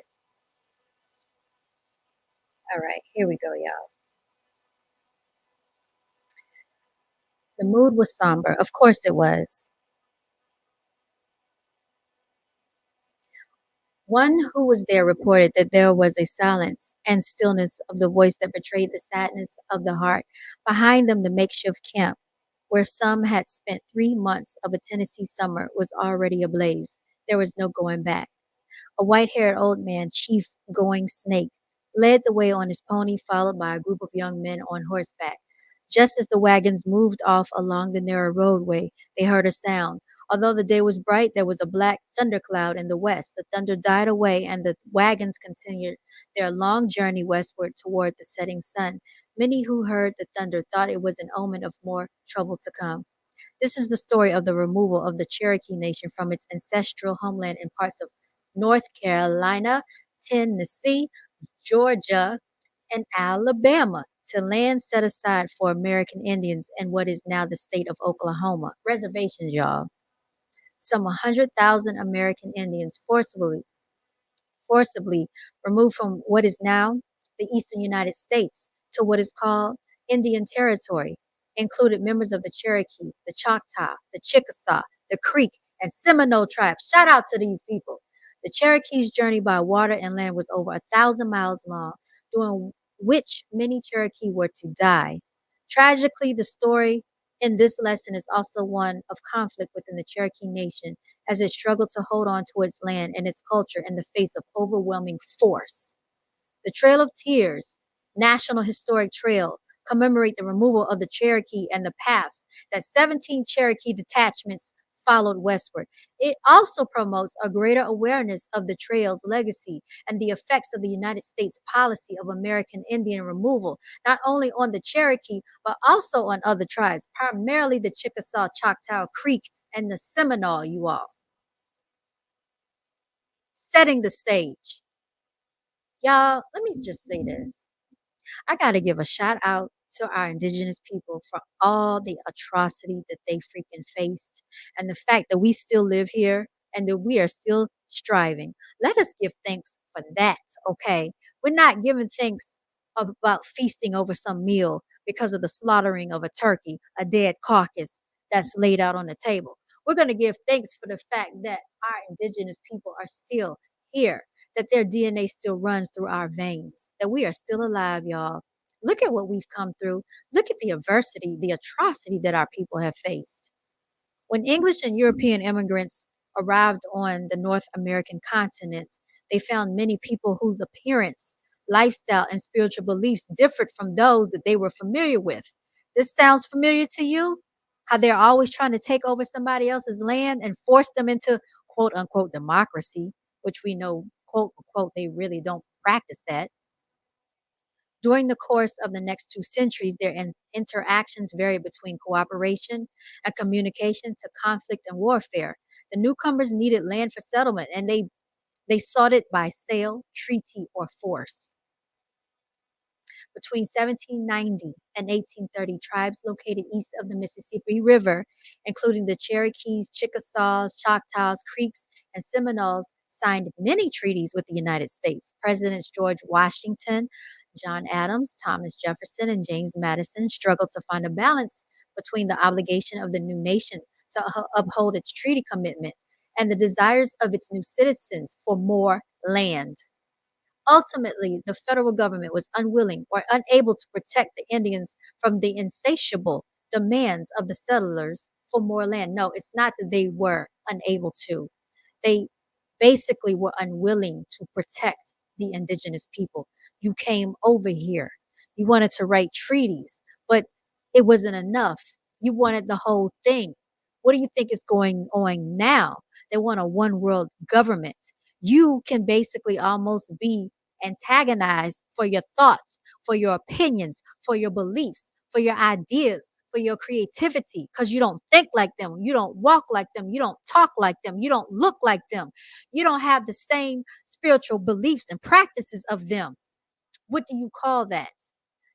All right, here we go, y'all. The mood was somber. Of course it was. One who was there reported that there was a silence and stillness of the voice that betrayed the sadness of the heart. Behind them, the makeshift camp, where some had spent 3 months of a Tennessee summer, was already ablaze. There was no going back. A white-haired old man, Chief Going Snake, led the way on his pony, followed by a group of young men on horseback. Just as the wagons moved off along the narrow roadway, they heard a sound. Although the day was bright, there was a black thundercloud in the west. The thunder died away, and the wagons continued their long journey westward toward the setting sun. Many who heard the thunder thought it was an omen of more trouble to come. This is the story of the removal of the Cherokee Nation from its ancestral homeland in parts of North Carolina, Tennessee, Georgia, and Alabama to land set aside for American Indians in what is now the state of Oklahoma. Reservations, y'all. Some 100,000 American Indians forcibly removed from what is now the eastern United States to what is called Indian Territory, included members of the Cherokee, the Choctaw, the Chickasaw, the Creek, and Seminole tribes. Shout out to these people. The Cherokees' journey by water and land was over 1,000 miles long, during which many Cherokee were to die. Tragically, the story in this lesson is also one of conflict within the Cherokee Nation as it struggled to hold on to its land and its culture in the face of overwhelming force. The Trail of Tears, National Historic Trail, commemorate the removal of the Cherokee and the paths that 17 Cherokee detachments followed westward. It also promotes a greater awareness of the trail's legacy and the effects of the United States policy of American Indian removal, not only on the Cherokee, but also on other tribes, primarily the Chickasaw, Choctaw, Creek, and the Seminole, you all. Setting the stage. Y'all, let me just say this. I got to give a shout out to our indigenous people for all the atrocity that they freaking faced and the fact that we still live here and that we are still striving. Let us give thanks for that, okay? We're not giving thanks about feasting over some meal because of the slaughtering of a turkey, a dead carcass that's laid out on the table. We're going to give thanks for the fact that our indigenous people are still here, that their DNA still runs through our veins, that we are still alive, y'all. Look at what we've come through. Look at the adversity, the atrocity that our people have faced. When English and European immigrants arrived on the North American continent, they found many people whose appearance, lifestyle, and spiritual beliefs differed from those that they were familiar with. This sounds familiar to you? How they're always trying to take over somebody else's land and force them into quote unquote democracy, which we know, quote unquote, they really don't practice that. During the course of the next 2 centuries, their interactions varied between cooperation and communication to conflict and warfare. The newcomers needed land for settlement, and they sought it by sale, treaty, or force. Between 1790 and 1830, tribes located east of the Mississippi River, including the Cherokees, Chickasaws, Choctaws, Creeks, and Seminoles, signed many treaties with the United States. Presidents George Washington, John Adams, Thomas Jefferson, and James Madison struggled to find a balance between the obligation of the new nation to uphold its treaty commitment and the desires of its new citizens for more land. Ultimately, the federal government was unwilling or unable to protect the Indians from the insatiable demands of the settlers for more land. No, it's not that they were unable to. They basically were unwilling to protect the indigenous people. You came over here. You wanted to write treaties, but it wasn't enough. You wanted the whole thing. What do you think is going on now? They want a one world government. You can basically almost be antagonized for your thoughts, for your opinions, for your beliefs, for your ideas, for your creativity, because you don't think like them, you don't walk like them, you don't talk like them, you don't look like them, you don't have the same spiritual beliefs and practices of them. What do you call that?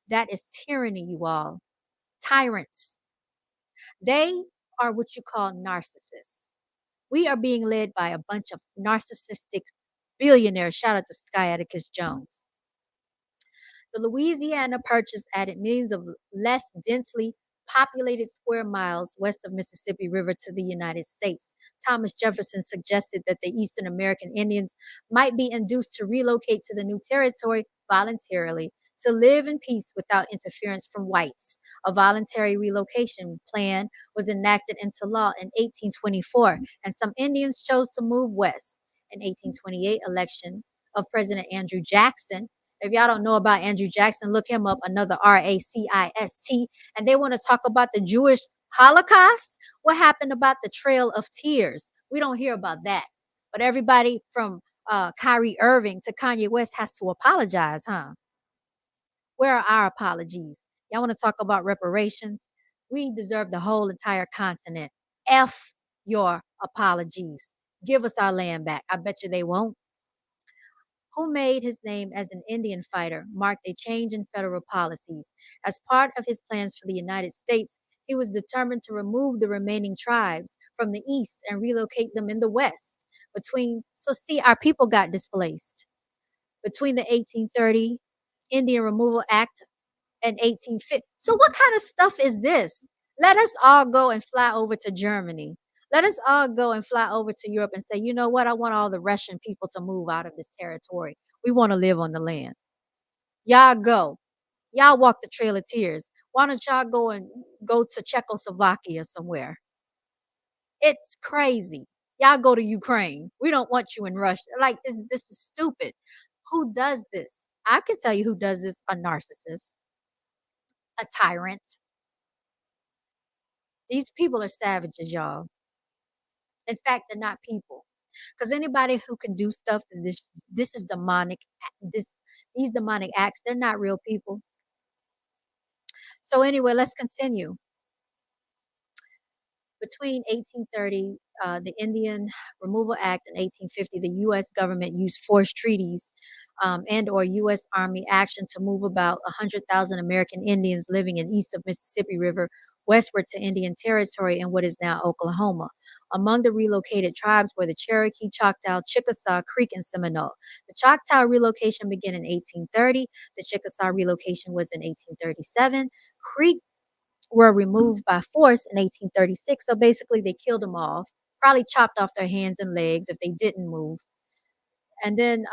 That is tyranny, you all. Tyrants. They are what you call narcissists. We are being led by a bunch of narcissistic billionaires. Shout out to Sky Atticus Jones. The Louisiana Purchase added millions of less densely populated square miles west of Mississippi River to the United States. Thomas Jefferson suggested that the Eastern American Indians might be induced to relocate to the new territory voluntarily to live in peace without interference from whites. A voluntary relocation plan was enacted into law in 1824, and some Indians chose to move west. In 1828 election of President Andrew Jackson, if y'all don't know about Andrew Jackson, look him up, another Racist. And they want to talk about the Jewish Holocaust. What happened about the Trail of Tears? We don't hear about that. But everybody from Kyrie Irving to Kanye West has to apologize, huh? Where are our apologies? Y'all want to talk about reparations? We deserve the whole entire continent. F your apologies. Give us our land back. I bet you they won't. Who made his name as an Indian fighter, marked a change in federal policies. As part of his plans for the United States, he was determined to remove the remaining tribes from the east and relocate them in the west. See, our people got displaced. Between the 1830 Indian Removal Act and 1850. So what kind of stuff is this? Let us all go and fly over to Germany. Let us all go and fly over to Europe and say, you know what? I want all the Russian people to move out of this territory. We want to live on the land. Y'all go. Y'all walk the Trail of Tears. Why don't y'all go to Czechoslovakia somewhere? It's crazy. Y'all go to Ukraine. We don't want you in Russia. Like, this is stupid. Who does this? I can tell you who does this: a narcissist, a tyrant. These people are savages, y'all. In fact, they're not people. Because anybody who can do stuff, this is demonic. This These demonic acts, they're not real people. So anyway, let's continue. Between 1830, the Indian Removal Act, and 1850, the U.S. government used forced treaties and or U.S. Army action to move about 100,000 American Indians living in east of Mississippi River westward to Indian Territory in what is now Oklahoma. Among the relocated tribes were the Cherokee, Choctaw, Chickasaw, Creek, and Seminole. The Choctaw relocation began in 1830. The Chickasaw relocation was in 1837. Creek were removed by force in 1836. So basically, they killed them off, probably chopped off their hands and legs if they didn't move. And then,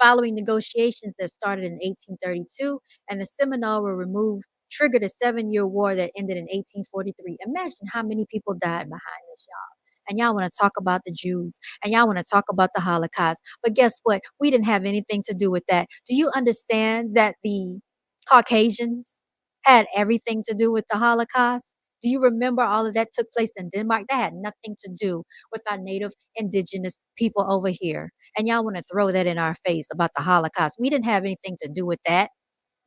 following negotiations that started in 1832, and the Seminole were removed, triggered a 7-year war that ended in 1843. Imagine how many people died behind this, y'all. And y'all want to talk about the Jews, and y'all want to talk about the Holocaust. But guess what? We didn't have anything to do with that. Do you understand that the Caucasians had everything to do with the Holocaust? Do you remember all of that took place in Denmark? That had nothing to do with our native indigenous people over here. And y'all want to throw that in our face about the Holocaust. We didn't have anything to do with that.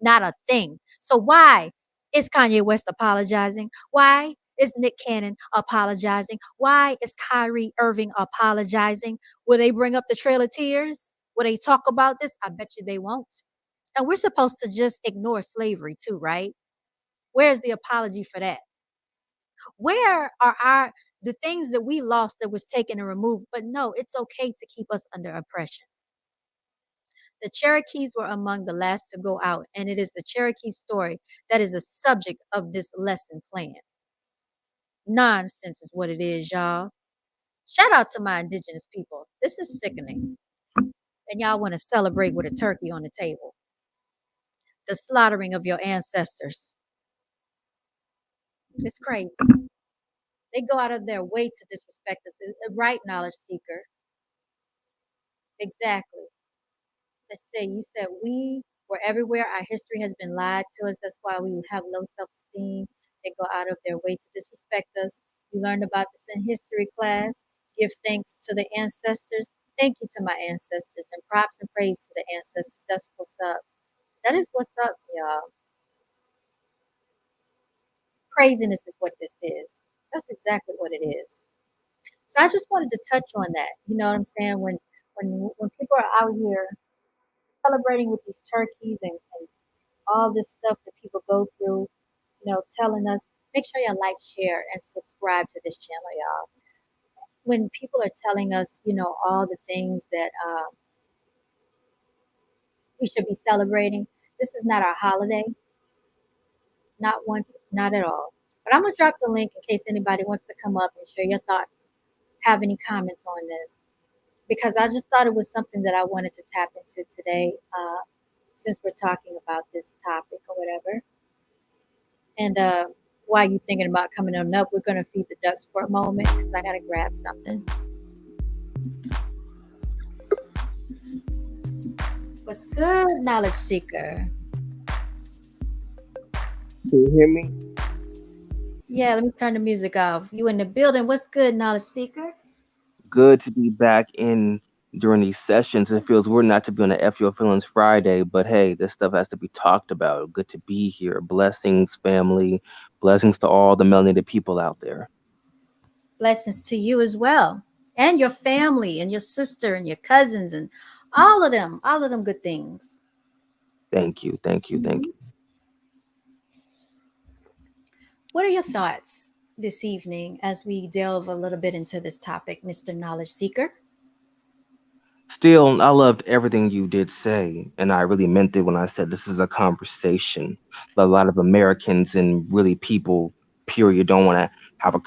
Not a thing. So why is Kanye West apologizing? Why is Nick Cannon apologizing? Why is Kyrie Irving apologizing? Will they bring up the Trail of Tears? Will they talk about this? I bet you they won't. And we're supposed to just ignore slavery too, right? Where's the apology for that? Where are the things that we lost that was taken and removed? But no, it's okay to keep us under oppression. The Cherokees were among the last to go out, and it is the Cherokee story that is the subject of this lesson plan. Nonsense is what it is, y'all. Shout out to my indigenous people. This is sickening. And y'all want to celebrate with a turkey on the table. The slaughtering of your ancestors. It's crazy. They go out of their way to disrespect us. Right, knowledge seeker. Exactly. Let's say you said we were everywhere. Our history has been lied to us. That's why we have low self esteem. They go out of their way to disrespect us. You learned about this in history class. Give thanks to the ancestors. Thank you to my ancestors and props and praise to the ancestors. That's what's up. That is what's up, y'all. Craziness is what this is. That's exactly what it is. So I just wanted to touch on that. You know what I'm saying? When people are out here celebrating with these turkeys and all this stuff that people go through, telling us, make sure you like, share, and subscribe to this channel, y'all. When people are telling us, all the things that we should be celebrating, this is not our holiday, not once, not at all. But I'm gonna drop the link in case anybody wants to come up and share your thoughts, have any comments on this, because I just thought it was something that I wanted to tap into today, since we're talking about this topic or whatever. And while you thinking about coming on up, we're gonna feed the ducks for a moment because I gotta grab something. What's good, knowledge seeker? Can you hear me? Yeah, let me turn the music off. You in the building? What's good, knowledge seeker? Good to be back in during these sessions. It feels weird not to be on the F Your Feelings Friday, but hey, this stuff has to be talked about. Good to be here. Blessings, family. Blessings to all the melanated people out there. Blessings to you as well, and your family, and your sister, and your cousins, and all of them good things. Thank you. Thank you. Thank Mhm. you. What are your thoughts this evening as we delve a little bit into this topic, Mr. Knowledge Seeker? Still, I loved everything you did say, and I really meant it when I said this is a conversation. A lot of Americans and really people, period, don't want to have a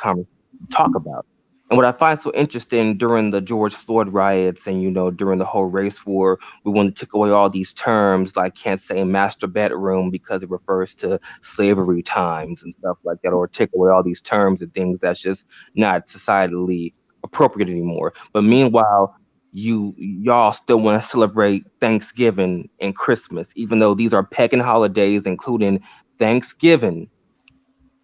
talk about. And what I find so interesting during the George Floyd riots and during the whole race war, we want to take away all these terms like can't say master bedroom because it refers to slavery times and stuff like that, or take away all these terms and things that's just not societally appropriate anymore. But meanwhile, y'all still want to celebrate Thanksgiving and Christmas, even though these are pagan holidays, including Thanksgiving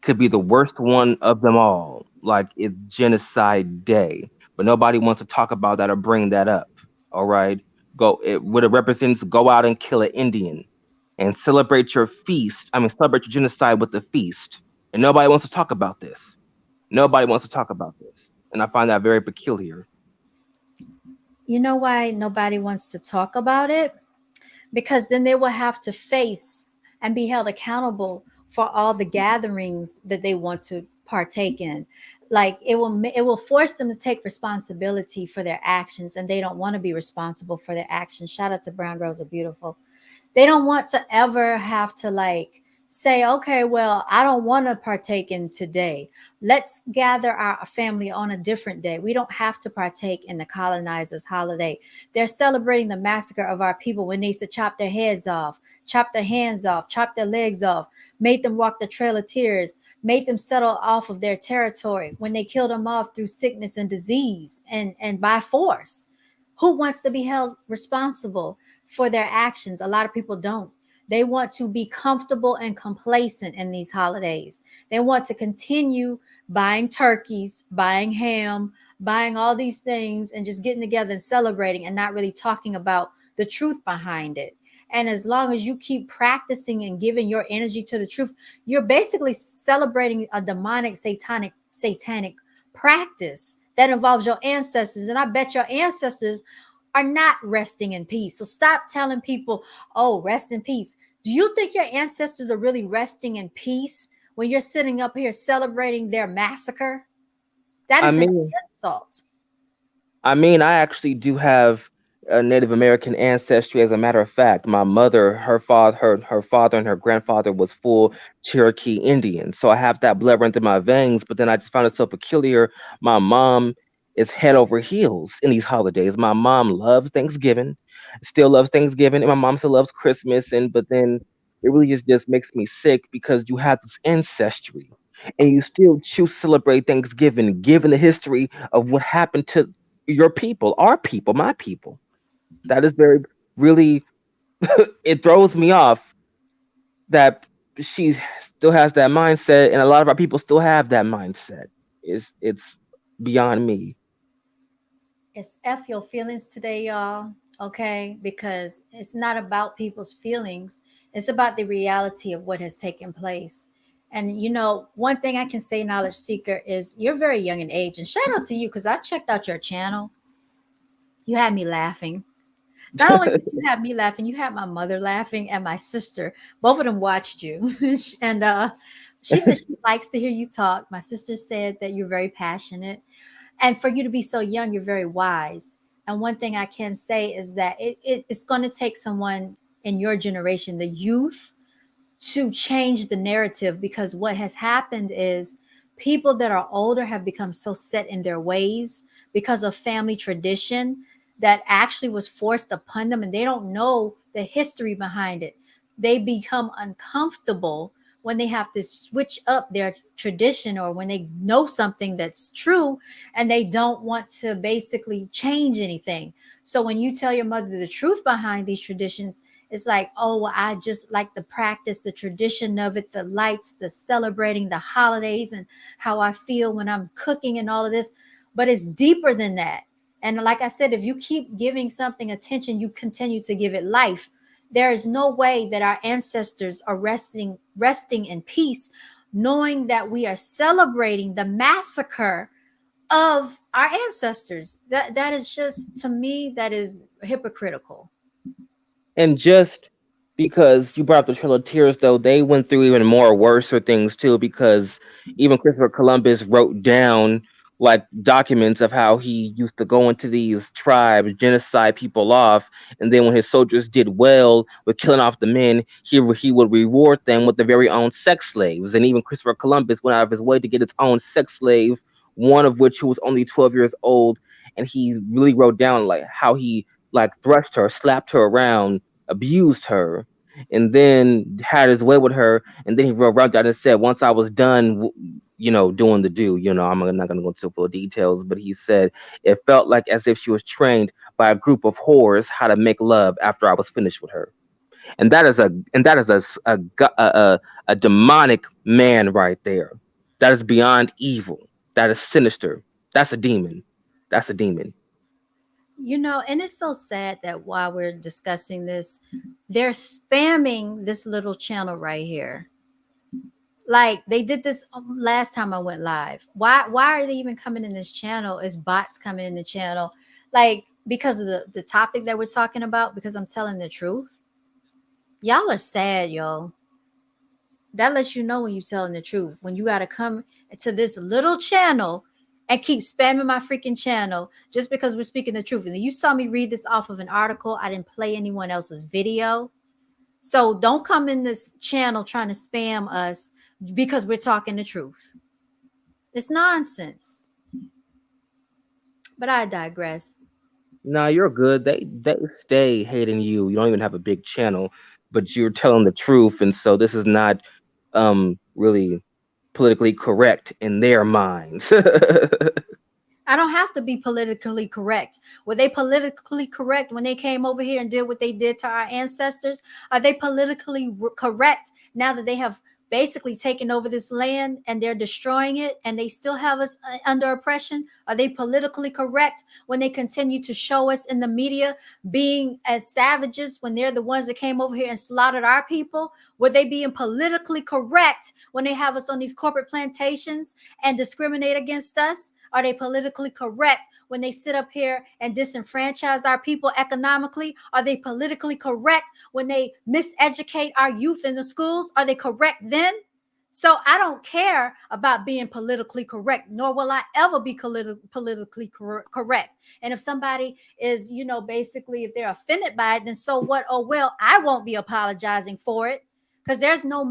could be the worst one of them all. Like it's genocide day, but nobody wants to talk about that or bring that up. All right, what it represents. Go out and kill an Indian and celebrate your feast. I mean, celebrate your genocide with the feast, and nobody wants to talk about this. Nobody wants to talk about this, and I find that very peculiar. You know why nobody wants to talk about it? Because then they will have to face and be held accountable for all the gatherings that they want to partake in. Like it will force them to take responsibility for their actions, and they don't want to be responsible for their actions. Shout out to Brown.Girls.Are.Beautiful. They don't want to ever have to like say, okay, well, I don't want to partake in today. Let's gather our family on a different day. We don't have to partake in the colonizers' holiday. They're celebrating the massacre of our people when they used to chop their heads off, chop their hands off, chop their legs off, made them walk the Trail of Tears, made them settle off of their territory when they killed them off through sickness and disease and by force. Who wants to be held responsible for their actions? A lot of people don't. They want to be comfortable and complacent in these holidays. They want to continue buying turkeys, buying ham, buying all these things, and just getting together and celebrating and not really talking about the truth behind it. And as long as you keep practicing and giving your energy to the truth, you're basically celebrating a demonic, satanic practice that involves your ancestors. And I bet your ancestors are not resting in peace. So stop telling people, oh, rest in peace. Do you think your ancestors are really resting in peace when you're sitting up here celebrating their massacre? That I is an mean, insult. I actually do have a Native American ancestry. As a matter of fact, my mother, her father, and her grandfather was full Cherokee Indian. So I have that blood running through my veins. But then I just found it so peculiar. My mom is head over heels in these holidays. My mom loves Thanksgiving, still loves Thanksgiving, and my mom still loves Christmas. And but then it really just makes me sick because you have this ancestry, and you still choose to celebrate Thanksgiving, given the history of what happened to your people, our people, my people. That is very really it throws me off that she still has that mindset, and a lot of our people still have that mindset. It's beyond me. It's F your feelings today, y'all. Okay? Because it's not about people's feelings, it's about the reality of what has taken place. And one thing I can say, Knowledge Seeker, is you're very young in age. And shout out to you because I checked out your channel. You had me laughing. Not only did you have me laughing, you had my mother laughing and my sister. Both of them watched you. And she said she likes to hear you talk. My sister said that you're very passionate. And for you to be so young, you're very wise. And one thing I can say is that it's going to take someone in your generation, the youth, to change the narrative, because what has happened is people that are older have become so set in their ways because of family tradition that actually was forced upon them, and they don't know the history behind it. They become uncomfortable when they have to switch up their tradition, or when they know something that's true and they don't want to basically change anything. So when you tell your mother the truth behind these traditions, it's like, oh, well, I just like the practice, the tradition of it, the lights, the celebrating the holidays, and how I feel when I'm cooking and all of this. But it's deeper than that. And like I said, if you keep giving something attention, you continue to give it life. There is no way that our ancestors are resting in peace, knowing that we are celebrating the massacre of our ancestors. That is just, to me, that is hypocritical. And just because you brought up the Trail of Tears, though, they went through even more worser things too. Because even Christopher Columbus wrote down like documents of how he used to go into these tribes, genocide people off, and then when his soldiers did well with killing off the men, he would reward them with their very own sex slaves. And even Christopher Columbus went out of his way to get his own sex slave, one of which who was only 12 years old, and he really wrote down like how he like thrashed her, slapped her around, abused her, and then had his way with her. And then he wrote down and said, once I was done, doing the do, I'm not going to go into full details, but he said it felt like as if she was trained by a group of whores how to make love after I was finished with her. And that is a demonic man right there. That is beyond evil. That is sinister. That's a demon. That's a demon. And it's so sad that while we're discussing this, they're spamming this little channel right here. Like they did this last time I went live. Why are they even coming in this channel? Is bots coming in the channel? Like because of the topic that we're talking about, because I'm telling the truth. Y'all are sad, y'all. That lets you know when you're telling the truth. When you gotta come to this little channel and keep spamming my freaking channel just because we're speaking the truth. And you saw me read this off of an article. I didn't play anyone else's video. So don't come in this channel trying to spam us because we're talking the truth. It's nonsense. But I digress. Nah, you're good. They stay hating you. You don't even have a big channel, but you're telling the truth, and so this is not really politically correct in their minds. I don't have to be politically correct. Were they politically correct when they came over here and did what they did to our ancestors? Are they politically correct now that they have basically taken over this land and they're destroying it and they still have us under oppression? Are they politically correct when they continue to show us in the media being as savages when they're the ones that came over here and slaughtered our people? Were they being politically correct when they have us on these corporate plantations and discriminate against us? Are they politically correct when they sit up here and disenfranchise our people economically? Are they politically correct when they miseducate our youth in the schools? Are they correct then? So I don't care about being politically correct, nor will I ever be politically correct. And if somebody is, basically, if they're offended by it, then so what? Oh, well, I won't be apologizing for it because there's no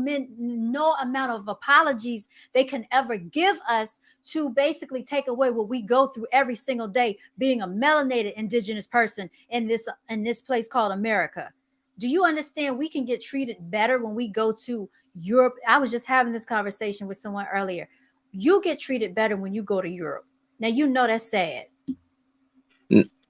amount of apologies they can ever give us to basically take away what we go through every single day being a melanated indigenous person in this place called America. Do you understand we can get treated better when we go to Europe? I was just having this conversation with someone earlier. You get treated better when you go to Europe. Now you know that's sad.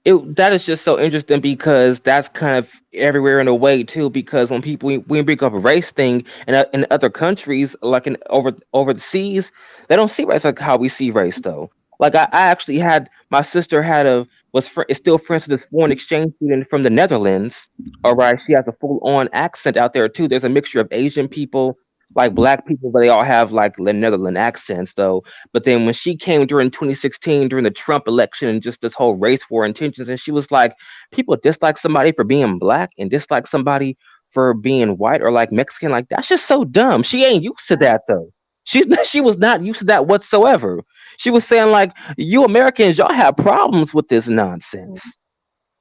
That is just so interesting because that's kind of everywhere in a way too. Because when people we bring up a race thing in other countries, like in over the seas, they don't see race like how we see race though. Like I actually had my sister had a is still friends with this foreign exchange student from the Netherlands. All right, she has a full on accent out there too. There's a mixture of Asian people, like black people, but they all have like Netherlands accents though. But then when she came during 2016, during the Trump election, and just this whole race war intentions, and she was like, people dislike somebody for being black and dislike somebody for being white or like Mexican. Like that's just so dumb. She ain't used to that though. She was not used to that whatsoever. She was saying like, you Americans, y'all have problems with this nonsense.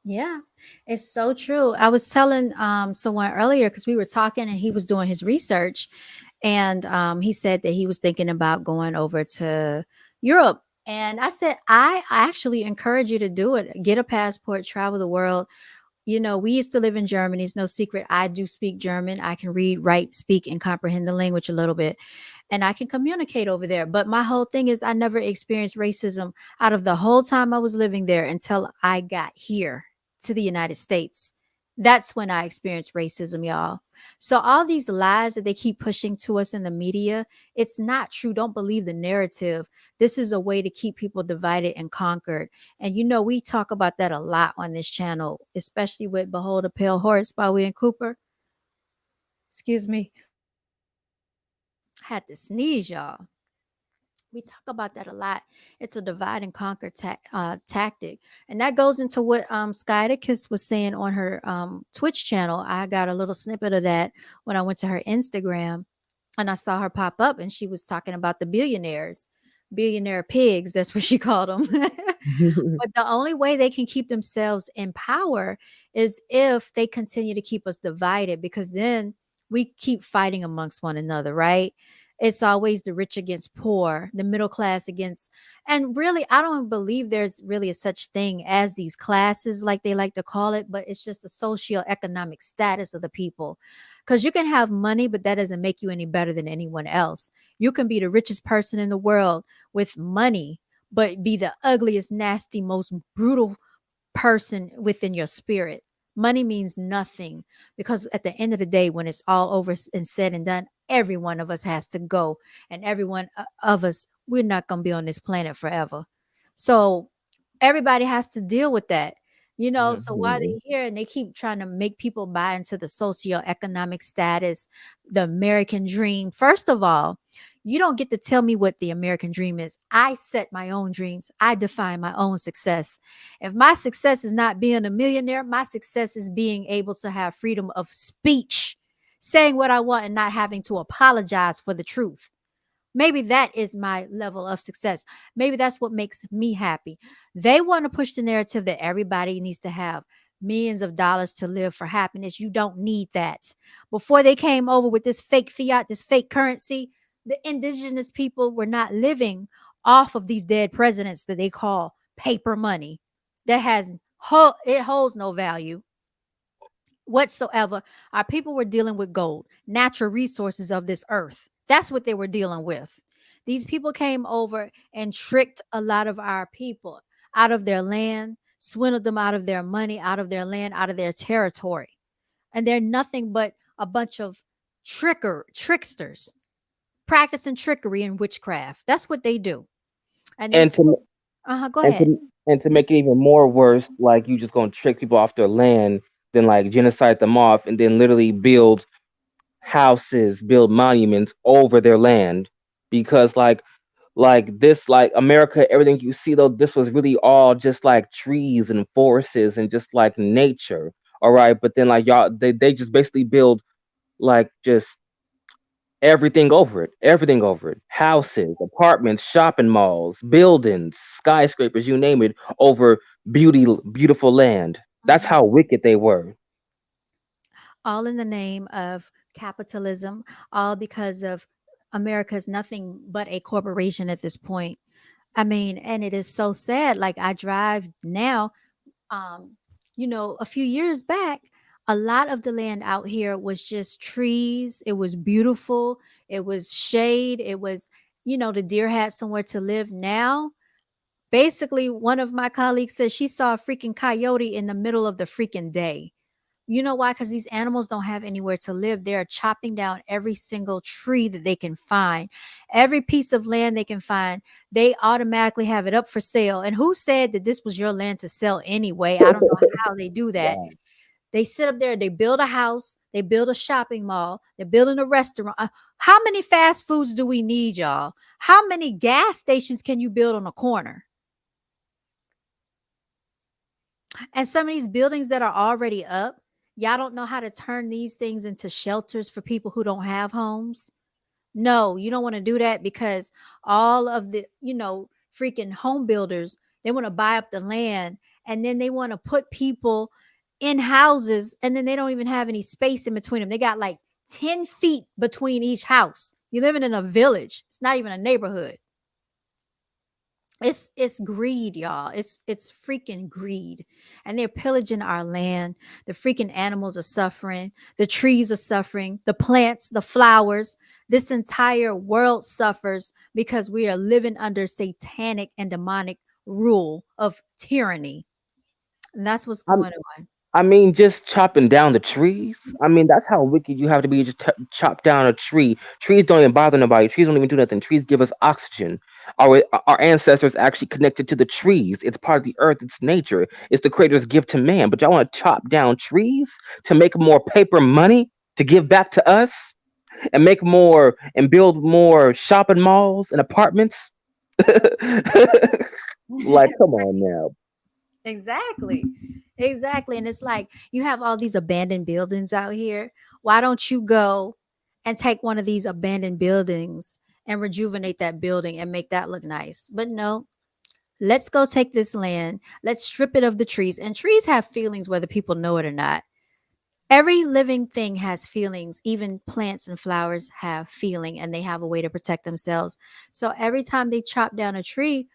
Yeah, it's so true. I was telling someone earlier because we were talking and he was doing his research, and he said that he was thinking about going over to Europe. And I said, I actually encourage you to do it. Get a passport, travel the world. We used to live in Germany. It's no secret. I do speak German. I can read, write, speak, and comprehend the language a little bit. And I can communicate over there. But my whole thing is I never experienced racism out of the whole time I was living there until I got here to the United States. That's when I experienced racism, y'all. So all these lies that they keep pushing to us in the media, it's not true. Don't believe the narrative. This is a way to keep people divided and conquered. And we talk about that a lot on this channel, especially with Behold a Pale Horse by William Cooper. Excuse me. I had to sneeze, y'all. We talk about that a lot. It's a divide and conquer tactic. And that goes into what Skyticus was saying on her Twitch channel. I got a little snippet of that when I went to her Instagram and I saw her pop up and she was talking about the billionaires, billionaire pigs. That's what she called them. But the only way they can keep themselves in power is if they continue to keep us divided, because then we keep fighting amongst one another, right? It's always the rich against poor, the middle class against, and really, I don't believe there's really a such thing as these classes, like they like to call it, but it's just the socioeconomic status of the people. Because you can have money, but that doesn't make you any better than anyone else. You can be the richest person in the world with money, but be the ugliest, nasty, most brutal person within your spirit. Money means nothing, because at the end of the day, when it's all over and said and done, every one of us has to go. And every one of us, we're not going to be on this planet forever. So everybody has to deal with that. So while Mhm. they're here and they keep trying to make people buy into the socioeconomic status, the American dream, first of all, you don't get to tell me what the American dream is. I set my own dreams. I define my own success. If my success is not being a millionaire, my success is being able to have freedom of speech, saying what I want and not having to apologize for the truth. Maybe that is my level of success. Maybe that's what makes me happy. They want to push the narrative that everybody needs to have millions of dollars to live for happiness. You don't need that. Before they came over with this fake fiat, this fake currency, the indigenous people were not living off of these dead presidents that they call paper money that it holds no value whatsoever. Our people were dealing with gold, natural resources of this earth. That's what they were dealing with. These people came over and tricked a lot of our people out of their land, swindled them out of their money, out of their land, out of their territory. And they're nothing but a bunch of tricksters practicing trickery and witchcraft. That's what they do. And then, And to go and ahead. to and to make it even more worse, like you just gonna trick people off their land, then like genocide them off, and then literally build houses, build monuments over their land, because like America, everything you see though, this was really all just like trees and forests and just like nature. All right, but then like y'all, they just basically build like just everything over it, houses, apartments, shopping malls, buildings, skyscrapers, you name it, over beautiful land. That's Mhm. how wicked they were. all in the name of capitalism, all because of America is nothing but a corporation at this point. I mean, and it is so sad. Like I drive now, um, a few years back, a lot of the land out here was just trees. It was beautiful. It was shade. It was, the deer had somewhere to live. Now, basically, one of my colleagues said she saw a freaking coyote in the middle of the freaking day. You know why? Because these animals don't have anywhere to live. They're chopping down every single tree that they can find, every piece of land they can find. They automatically have it up for sale. And who said that this was your land to sell anyway? I don't know how they do that. Wow. They sit up there, they build a house, they build a shopping mall, they're building a restaurant. How many fast foods do we need, y'all? How many gas stations can you build on a corner? And some of these buildings that are already up, y'all don't know how to turn these things into shelters for people who don't have homes. No, you don't want to do that because all of the, freaking home builders, they want to buy up the land and then they want to put people in houses and then they don't even have any space in between them. They got like 10 feet between each house. You're living in a village. It's not even a neighborhood. It's greed, y'all. It's freaking greed. And they're pillaging our land. The freaking animals are suffering. The trees are suffering. The plants, the flowers. This entire world suffers because we are living under satanic and demonic rule of tyranny. And that's what's going on. I mean, just chopping down the trees. I mean, that's how wicked you have to be. Just chop down a tree. Trees don't even bother nobody. Trees don't even do nothing. Trees give us oxygen. Our ancestors actually connected to the trees. It's part of the earth. It's nature. It's the Creator's gift to man. But y'all want to chop down trees to make more paper money to give back to us and make more and build more shopping malls and apartments. Like, come on now. Exactly. Exactly. And it's like you have all these abandoned buildings out here. Why don't you go and take one of these abandoned buildings and rejuvenate that building and make that look nice? But no, let's go take this land. Let's strip it of the trees. And trees have feelings whether people know it or not. Every living thing has feelings. Even plants and flowers have feeling and they have a way to protect themselves. So every time they chop down a tree,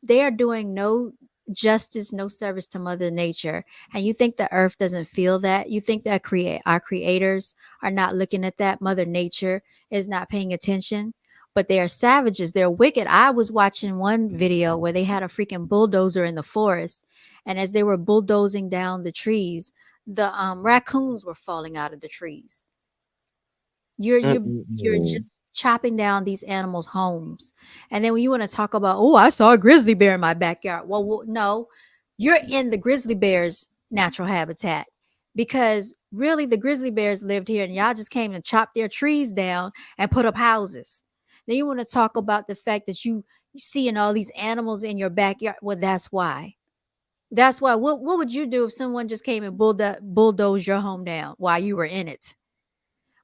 they are doing no justice, no service to Mother Nature. And you think the earth doesn't feel that? You think that our creators are not looking at that? Mother Nature is not paying attention? But they are savages. They're wicked. I was watching one video where they had a freaking bulldozer in the forest. And as they were bulldozing down the trees, the raccoons were falling out of the trees. You're Mm-mm-mm. just chopping down these animals' homes. And then when you want to talk about, oh, I saw a grizzly bear in my backyard. Well, no, you're in the grizzly bear's natural habitat because really the grizzly bears lived here and y'all just came and chopped their trees down and put up houses. Then you want to talk about the fact that you seeing all these animals in your backyard. Well, that's why. That's why. What would you do if someone just came and bulldozed your home down while you were in it?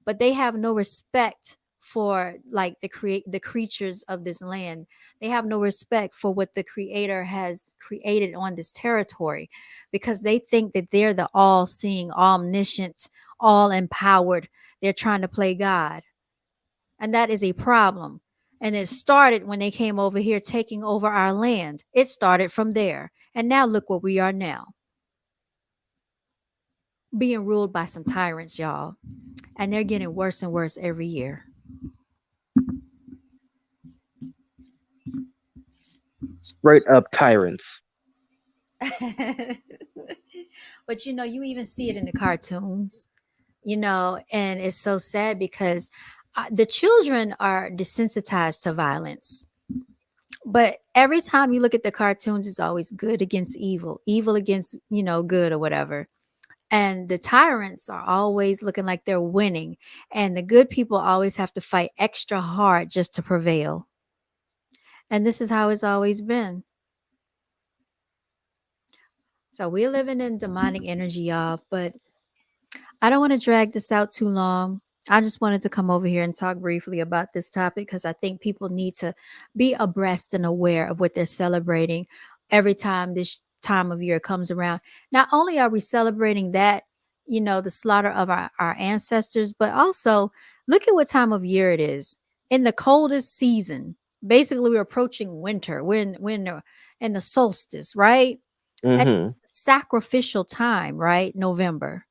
But they have no respect for like the creatures of this land. They have no respect for what the creator has created on this territory because they think that they're the all-seeing, omniscient, all empowered. They're trying to play God. And that is a problem. And it started when they came over here taking over our land. It started from there. And now look what we are now, being ruled by some tyrants, y'all. And they're getting worse and worse every year. Straight up tyrants. But you even see it in the cartoons, and it's so sad because the children are desensitized to violence. But every time you look at the cartoons, it's always good against evil, evil against, good or whatever. And the tyrants are always looking like they're winning. And the good people always have to fight extra hard just to prevail. And this is how it's always been. So we're living in demonic energy, y'all. But I don't want to drag this out too long. I just wanted to come over here and talk briefly about this topic because I think people need to be abreast and aware of what they're celebrating every time this time of year comes around. Not only are we celebrating that, the slaughter of our ancestors, but also look at what time of year it is. In the coldest season, basically we're approaching winter. In the solstice, right? And Mm-hmm. sacrificial time, right? November.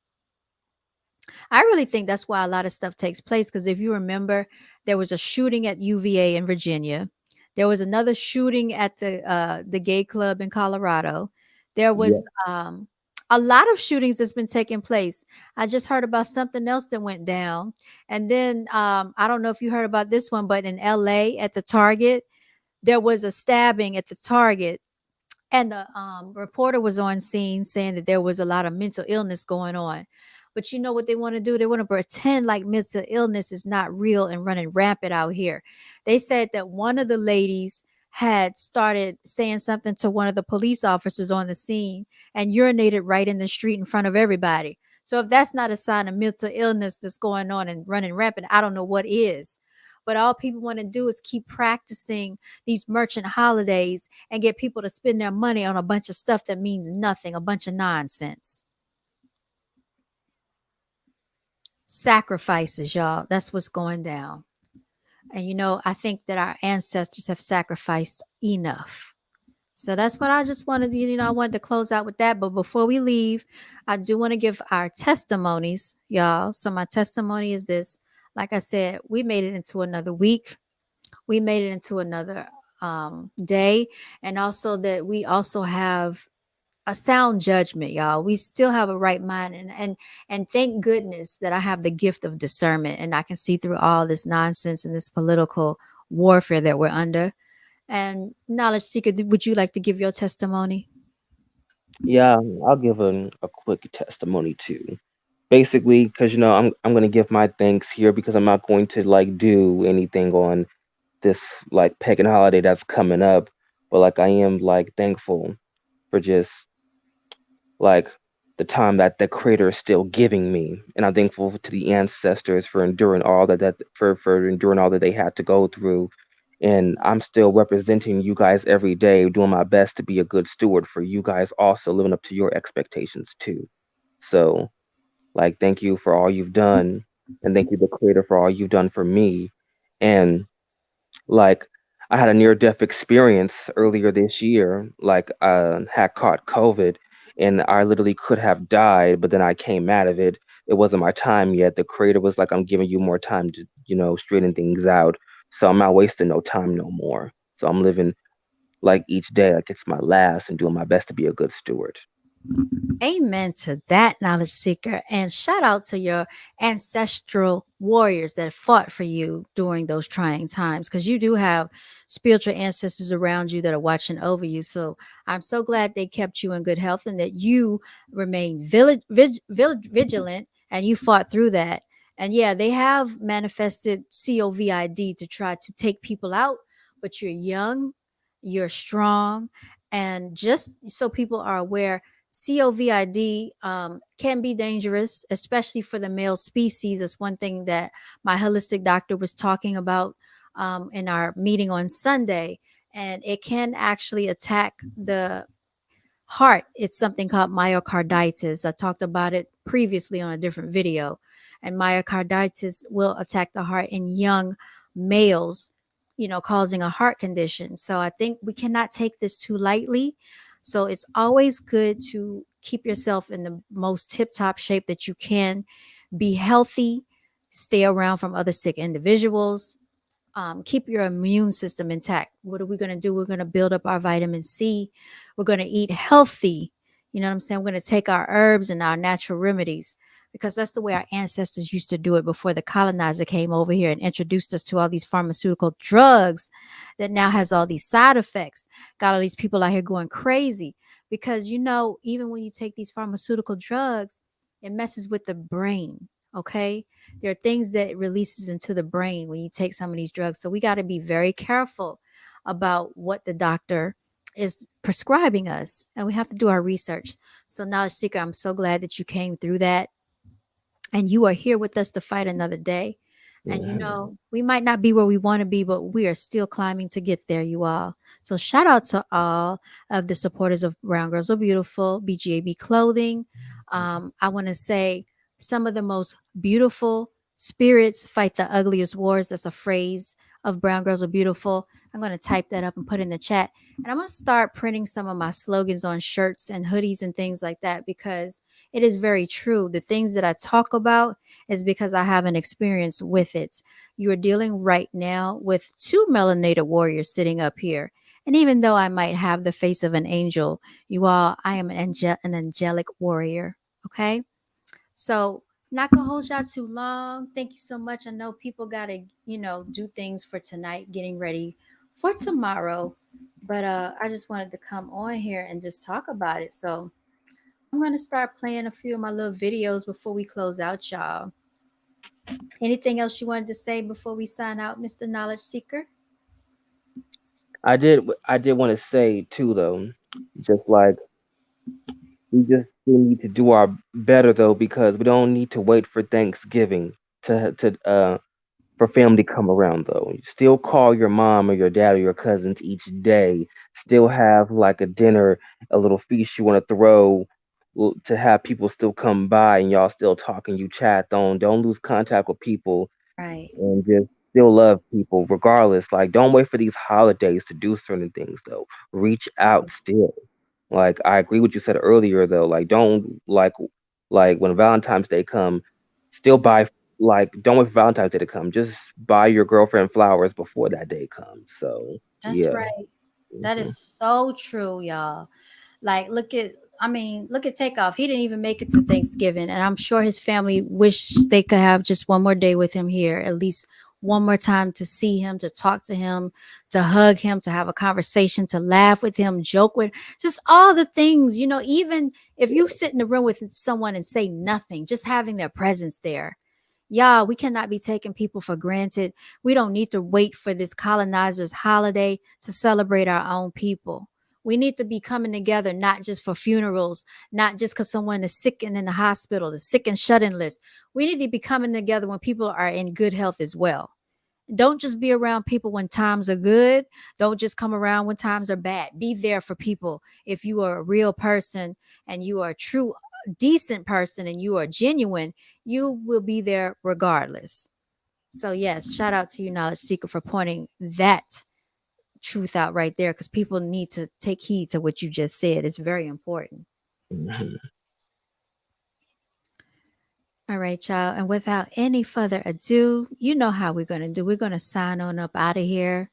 I really think that's why a lot of stuff takes place. Because if you remember, there was a shooting at UVA in Virginia. There was another shooting at the gay club in Colorado. There Yeah. was a lot of shootings that's been taking place. I just heard about something else that went down, and then I don't know if you heard about this one, but in LA at the Target, there was a stabbing at the Target, and the reporter was on scene saying that there was a lot of mental illness going on. But you know what they want to do? They want to pretend like mental illness is not real and running rampant out here. They said that one of the ladies had started saying something to one of the police officers on the scene and urinated right in the street in front of everybody. So if that's not a sign of mental illness that's going on and running rampant, I don't know what is. But all people want to do is keep practicing these merchant holidays and get people to spend their money on a bunch of stuff that means nothing, a bunch of nonsense. Sacrifices, y'all. That's what's going down. And I think that our ancestors have sacrificed enough. So that's what I just wanted to, I wanted to close out with that. But before we leave, I do want to give our testimonies, y'all. So my testimony is this. Like I said, we made it into another week. We made it into another day. And also that we also have a sound judgment, y'all. We still have a right mind, and thank goodness that I have the gift of discernment and I can see through all this nonsense and this political warfare that we're under. And knowledge seeker, would you like to give your testimony? Yeah, I'll give a quick testimony too. Basically, because I'm gonna give my thanks here because I'm not going to like do anything on this like pagan holiday that's coming up, but like I am like thankful for just like the time that the creator is still giving me, and I'm thankful to the ancestors for enduring all for enduring all that they had to go through, and I'm still representing you guys every day, doing my best to be a good steward for you guys, also living up to your expectations too. So like thank you for all you've done, and thank you the creator for all you've done for me. And like I had a near death experience earlier this year. Like had caught COVID, and I literally could have died, but then I came out of it. It wasn't my time yet. The creator was like, I'm giving you more time to, straighten things out. So I'm not wasting no time no more. So I'm living like each day like it's my last and doing my best to be a good steward. Amen to that, knowledge seeker. And shout out to your ancestral warriors that fought for you during those trying times, because you do have spiritual ancestors around you that are watching over you. So I'm so glad they kept you in good health and that you remain vigilant and you fought through that. And yeah, they have manifested COVID to try to take people out, but you're young, you're strong. And just so people are aware, COVID can be dangerous, especially for the male species. That's one thing that my holistic doctor was talking about in our meeting on Sunday. And it can actually attack the heart. It's something called myocarditis. I talked about it previously on a different video. And myocarditis will attack the heart in young males, causing a heart condition. So I think we cannot take this too lightly. So it's always good to keep yourself in the most tip top shape that you can, be healthy, stay around from other sick individuals, keep your immune system intact. What are we going to do? We're going to build up our vitamin C. We're going to eat healthy. You know what I'm saying? We're going to take our herbs and our natural remedies, because that's the way our ancestors used to do it before the colonizer came over here and introduced us to all these pharmaceutical drugs that now has all these side effects. Got all these people out here going crazy because, even when you take these pharmaceutical drugs, it messes with the brain. Okay. There are things that it releases into the brain when you take some of these drugs. So we got to be very careful about what the doctor is prescribing us. And we have to do our research. So, Knowledge Seeker, I'm so glad that you came through that and you are here with us to fight another day. And Mhm. we might not be where we want to be, but we are still climbing to get there, you all. So shout out to all of the supporters of Brown Girls Are Beautiful, BGAB Clothing, I want to say some of the most beautiful spirits fight the ugliest wars. That's a phrase of Brown Girls Are Beautiful. I'm going to type that up and put in the chat. And I'm going to start printing some of my slogans on shirts and hoodies and things like that because it is very true. The things that I talk about is because I have an experience with it. You are dealing right now with two melanated warriors sitting up here. And even though I might have the face of an angel, you all, I am an angelic warrior. Okay. So, not gonna hold y'all too long. Thank you so much. I know people gotta, do things for tonight, getting ready for tomorrow. But I just wanted to come on here and just talk about it. So I'm gonna start playing a few of my little videos before we close out, y'all. Anything else you wanted to say before we sign out, Mr. Knowledge Seeker? I did want to say too though, just like we just still need to do our better though, because we don't need to wait for Thanksgiving to for family to come around though. You still call your mom or your dad or your cousins each day. Still have like a dinner, a little feast you want to throw to have people still come by and y'all still talking, you chat. Don't lose contact with people Right. and just still love people regardless. Like don't wait for these holidays to do certain things though. Reach out still. Like I agree with you said earlier though. Like don't like when Valentine's Day come, still buy like don't wait for Valentine's Day to come. Just buy your girlfriend flowers before that day comes. So That's yeah. right. That Hmm. is so true, y'all. Like, look at Takeoff. He didn't even make it to Thanksgiving. And I'm sure his family wish they could have just one more day with him here, at least one more time to see him, to talk to him, to hug him, to have a conversation, to laugh with him, joke with, just all the things, even if you sit in the room with someone and say nothing, just having their presence there. Yeah, we cannot be taking people for granted. We don't need to wait for this colonizer's holiday to celebrate our own people. We need to be coming together, not just for funerals, not just because someone is sick and in the hospital, the sick and shut in list. We need to be coming together when people are in good health as well. Don't just be around people when times are good. Don't just come around when times are bad. Be there for people. If you are a real person and you are a true, decent person and you are genuine, you will be there regardless. So, yes, shout out to you, Knowledge Seeker, for pointing that truth out right there because people need to take heed to what you just said. It's very important. Hmm. All right, y'all. And without any further ado, you know how we're going to do. We're going to sign on up out of here.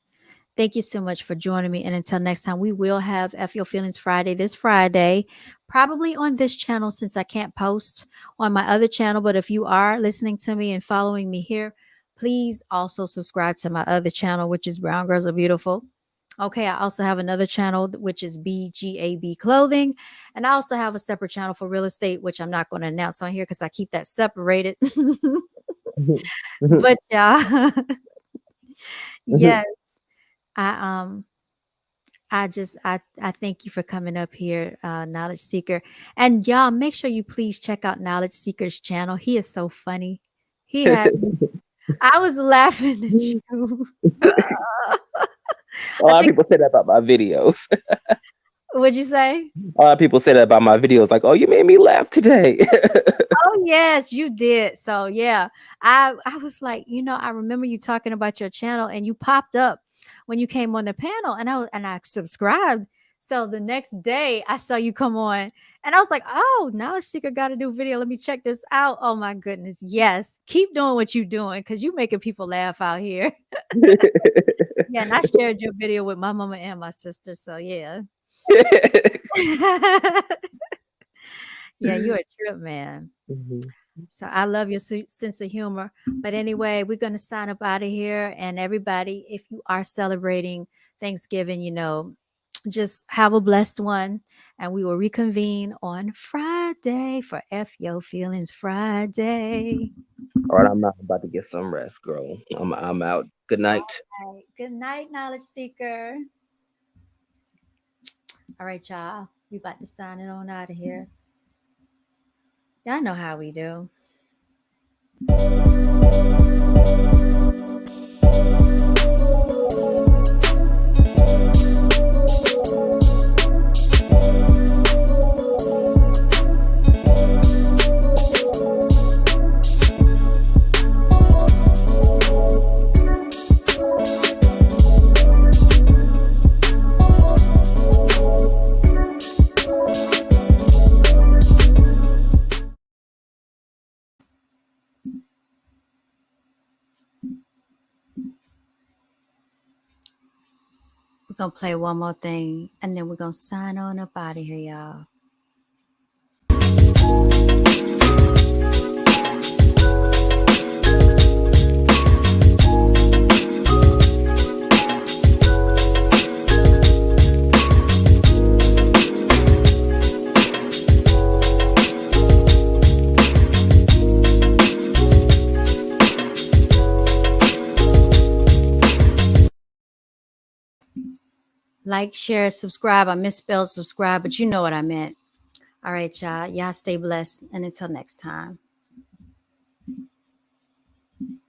Thank you so much for joining me. And until next time, we will have F Your Feelings Friday this Friday, probably on this channel since I can't post on my other channel. But if you are listening to me and following me here, please also subscribe to my other channel, which is Brown Girls Are Beautiful. Okay, I also have another channel, which is BGAB Clothing. And I also have a separate channel for real estate, which I'm not going to announce on here because I keep that separated. But yeah, yes, I I thank you for coming up here, Knowledge Seeker. And y'all make sure you please check out Knowledge Seeker's channel. He is so funny. He had me, I was laughing at you. A I lot of think people say that about my videos. what'd you say? A lot of people say that about my videos, like, "Oh, you made me laugh today." Oh yes, you did. So yeah, I was like, I remember you talking about your channel and you popped up when you came on the panel and I subscribed. So the next day I saw you come on and I was like, "Oh, Knowledge Seeker got a new video. Let me check this out." Oh my goodness. Yes. Keep doing what you're doing cuz you making people laugh out here. Yeah, and I shared your video with my mama and my sister. So yeah. Yeah, you're a trip, man. Mhm. So I love your sense of humor. But anyway, we're going to sign up out of here. And everybody, if you are celebrating Thanksgiving, just have a blessed one. And we will reconvene on Friday for F Yo Feelings Friday. All right, I'm out. I'm about to get some rest, girl. I'm out. Good night. All right. Good night, Knowledge Seeker. All right, y'all. We about to sign it on out of here. Y'all know how we do. We're going to play one more thing and then we're going to sign on up out of here, y'all. Like, share, subscribe. I misspelled subscribe, but you know what I meant. All right, y'all. Y'all stay blessed. And until next time.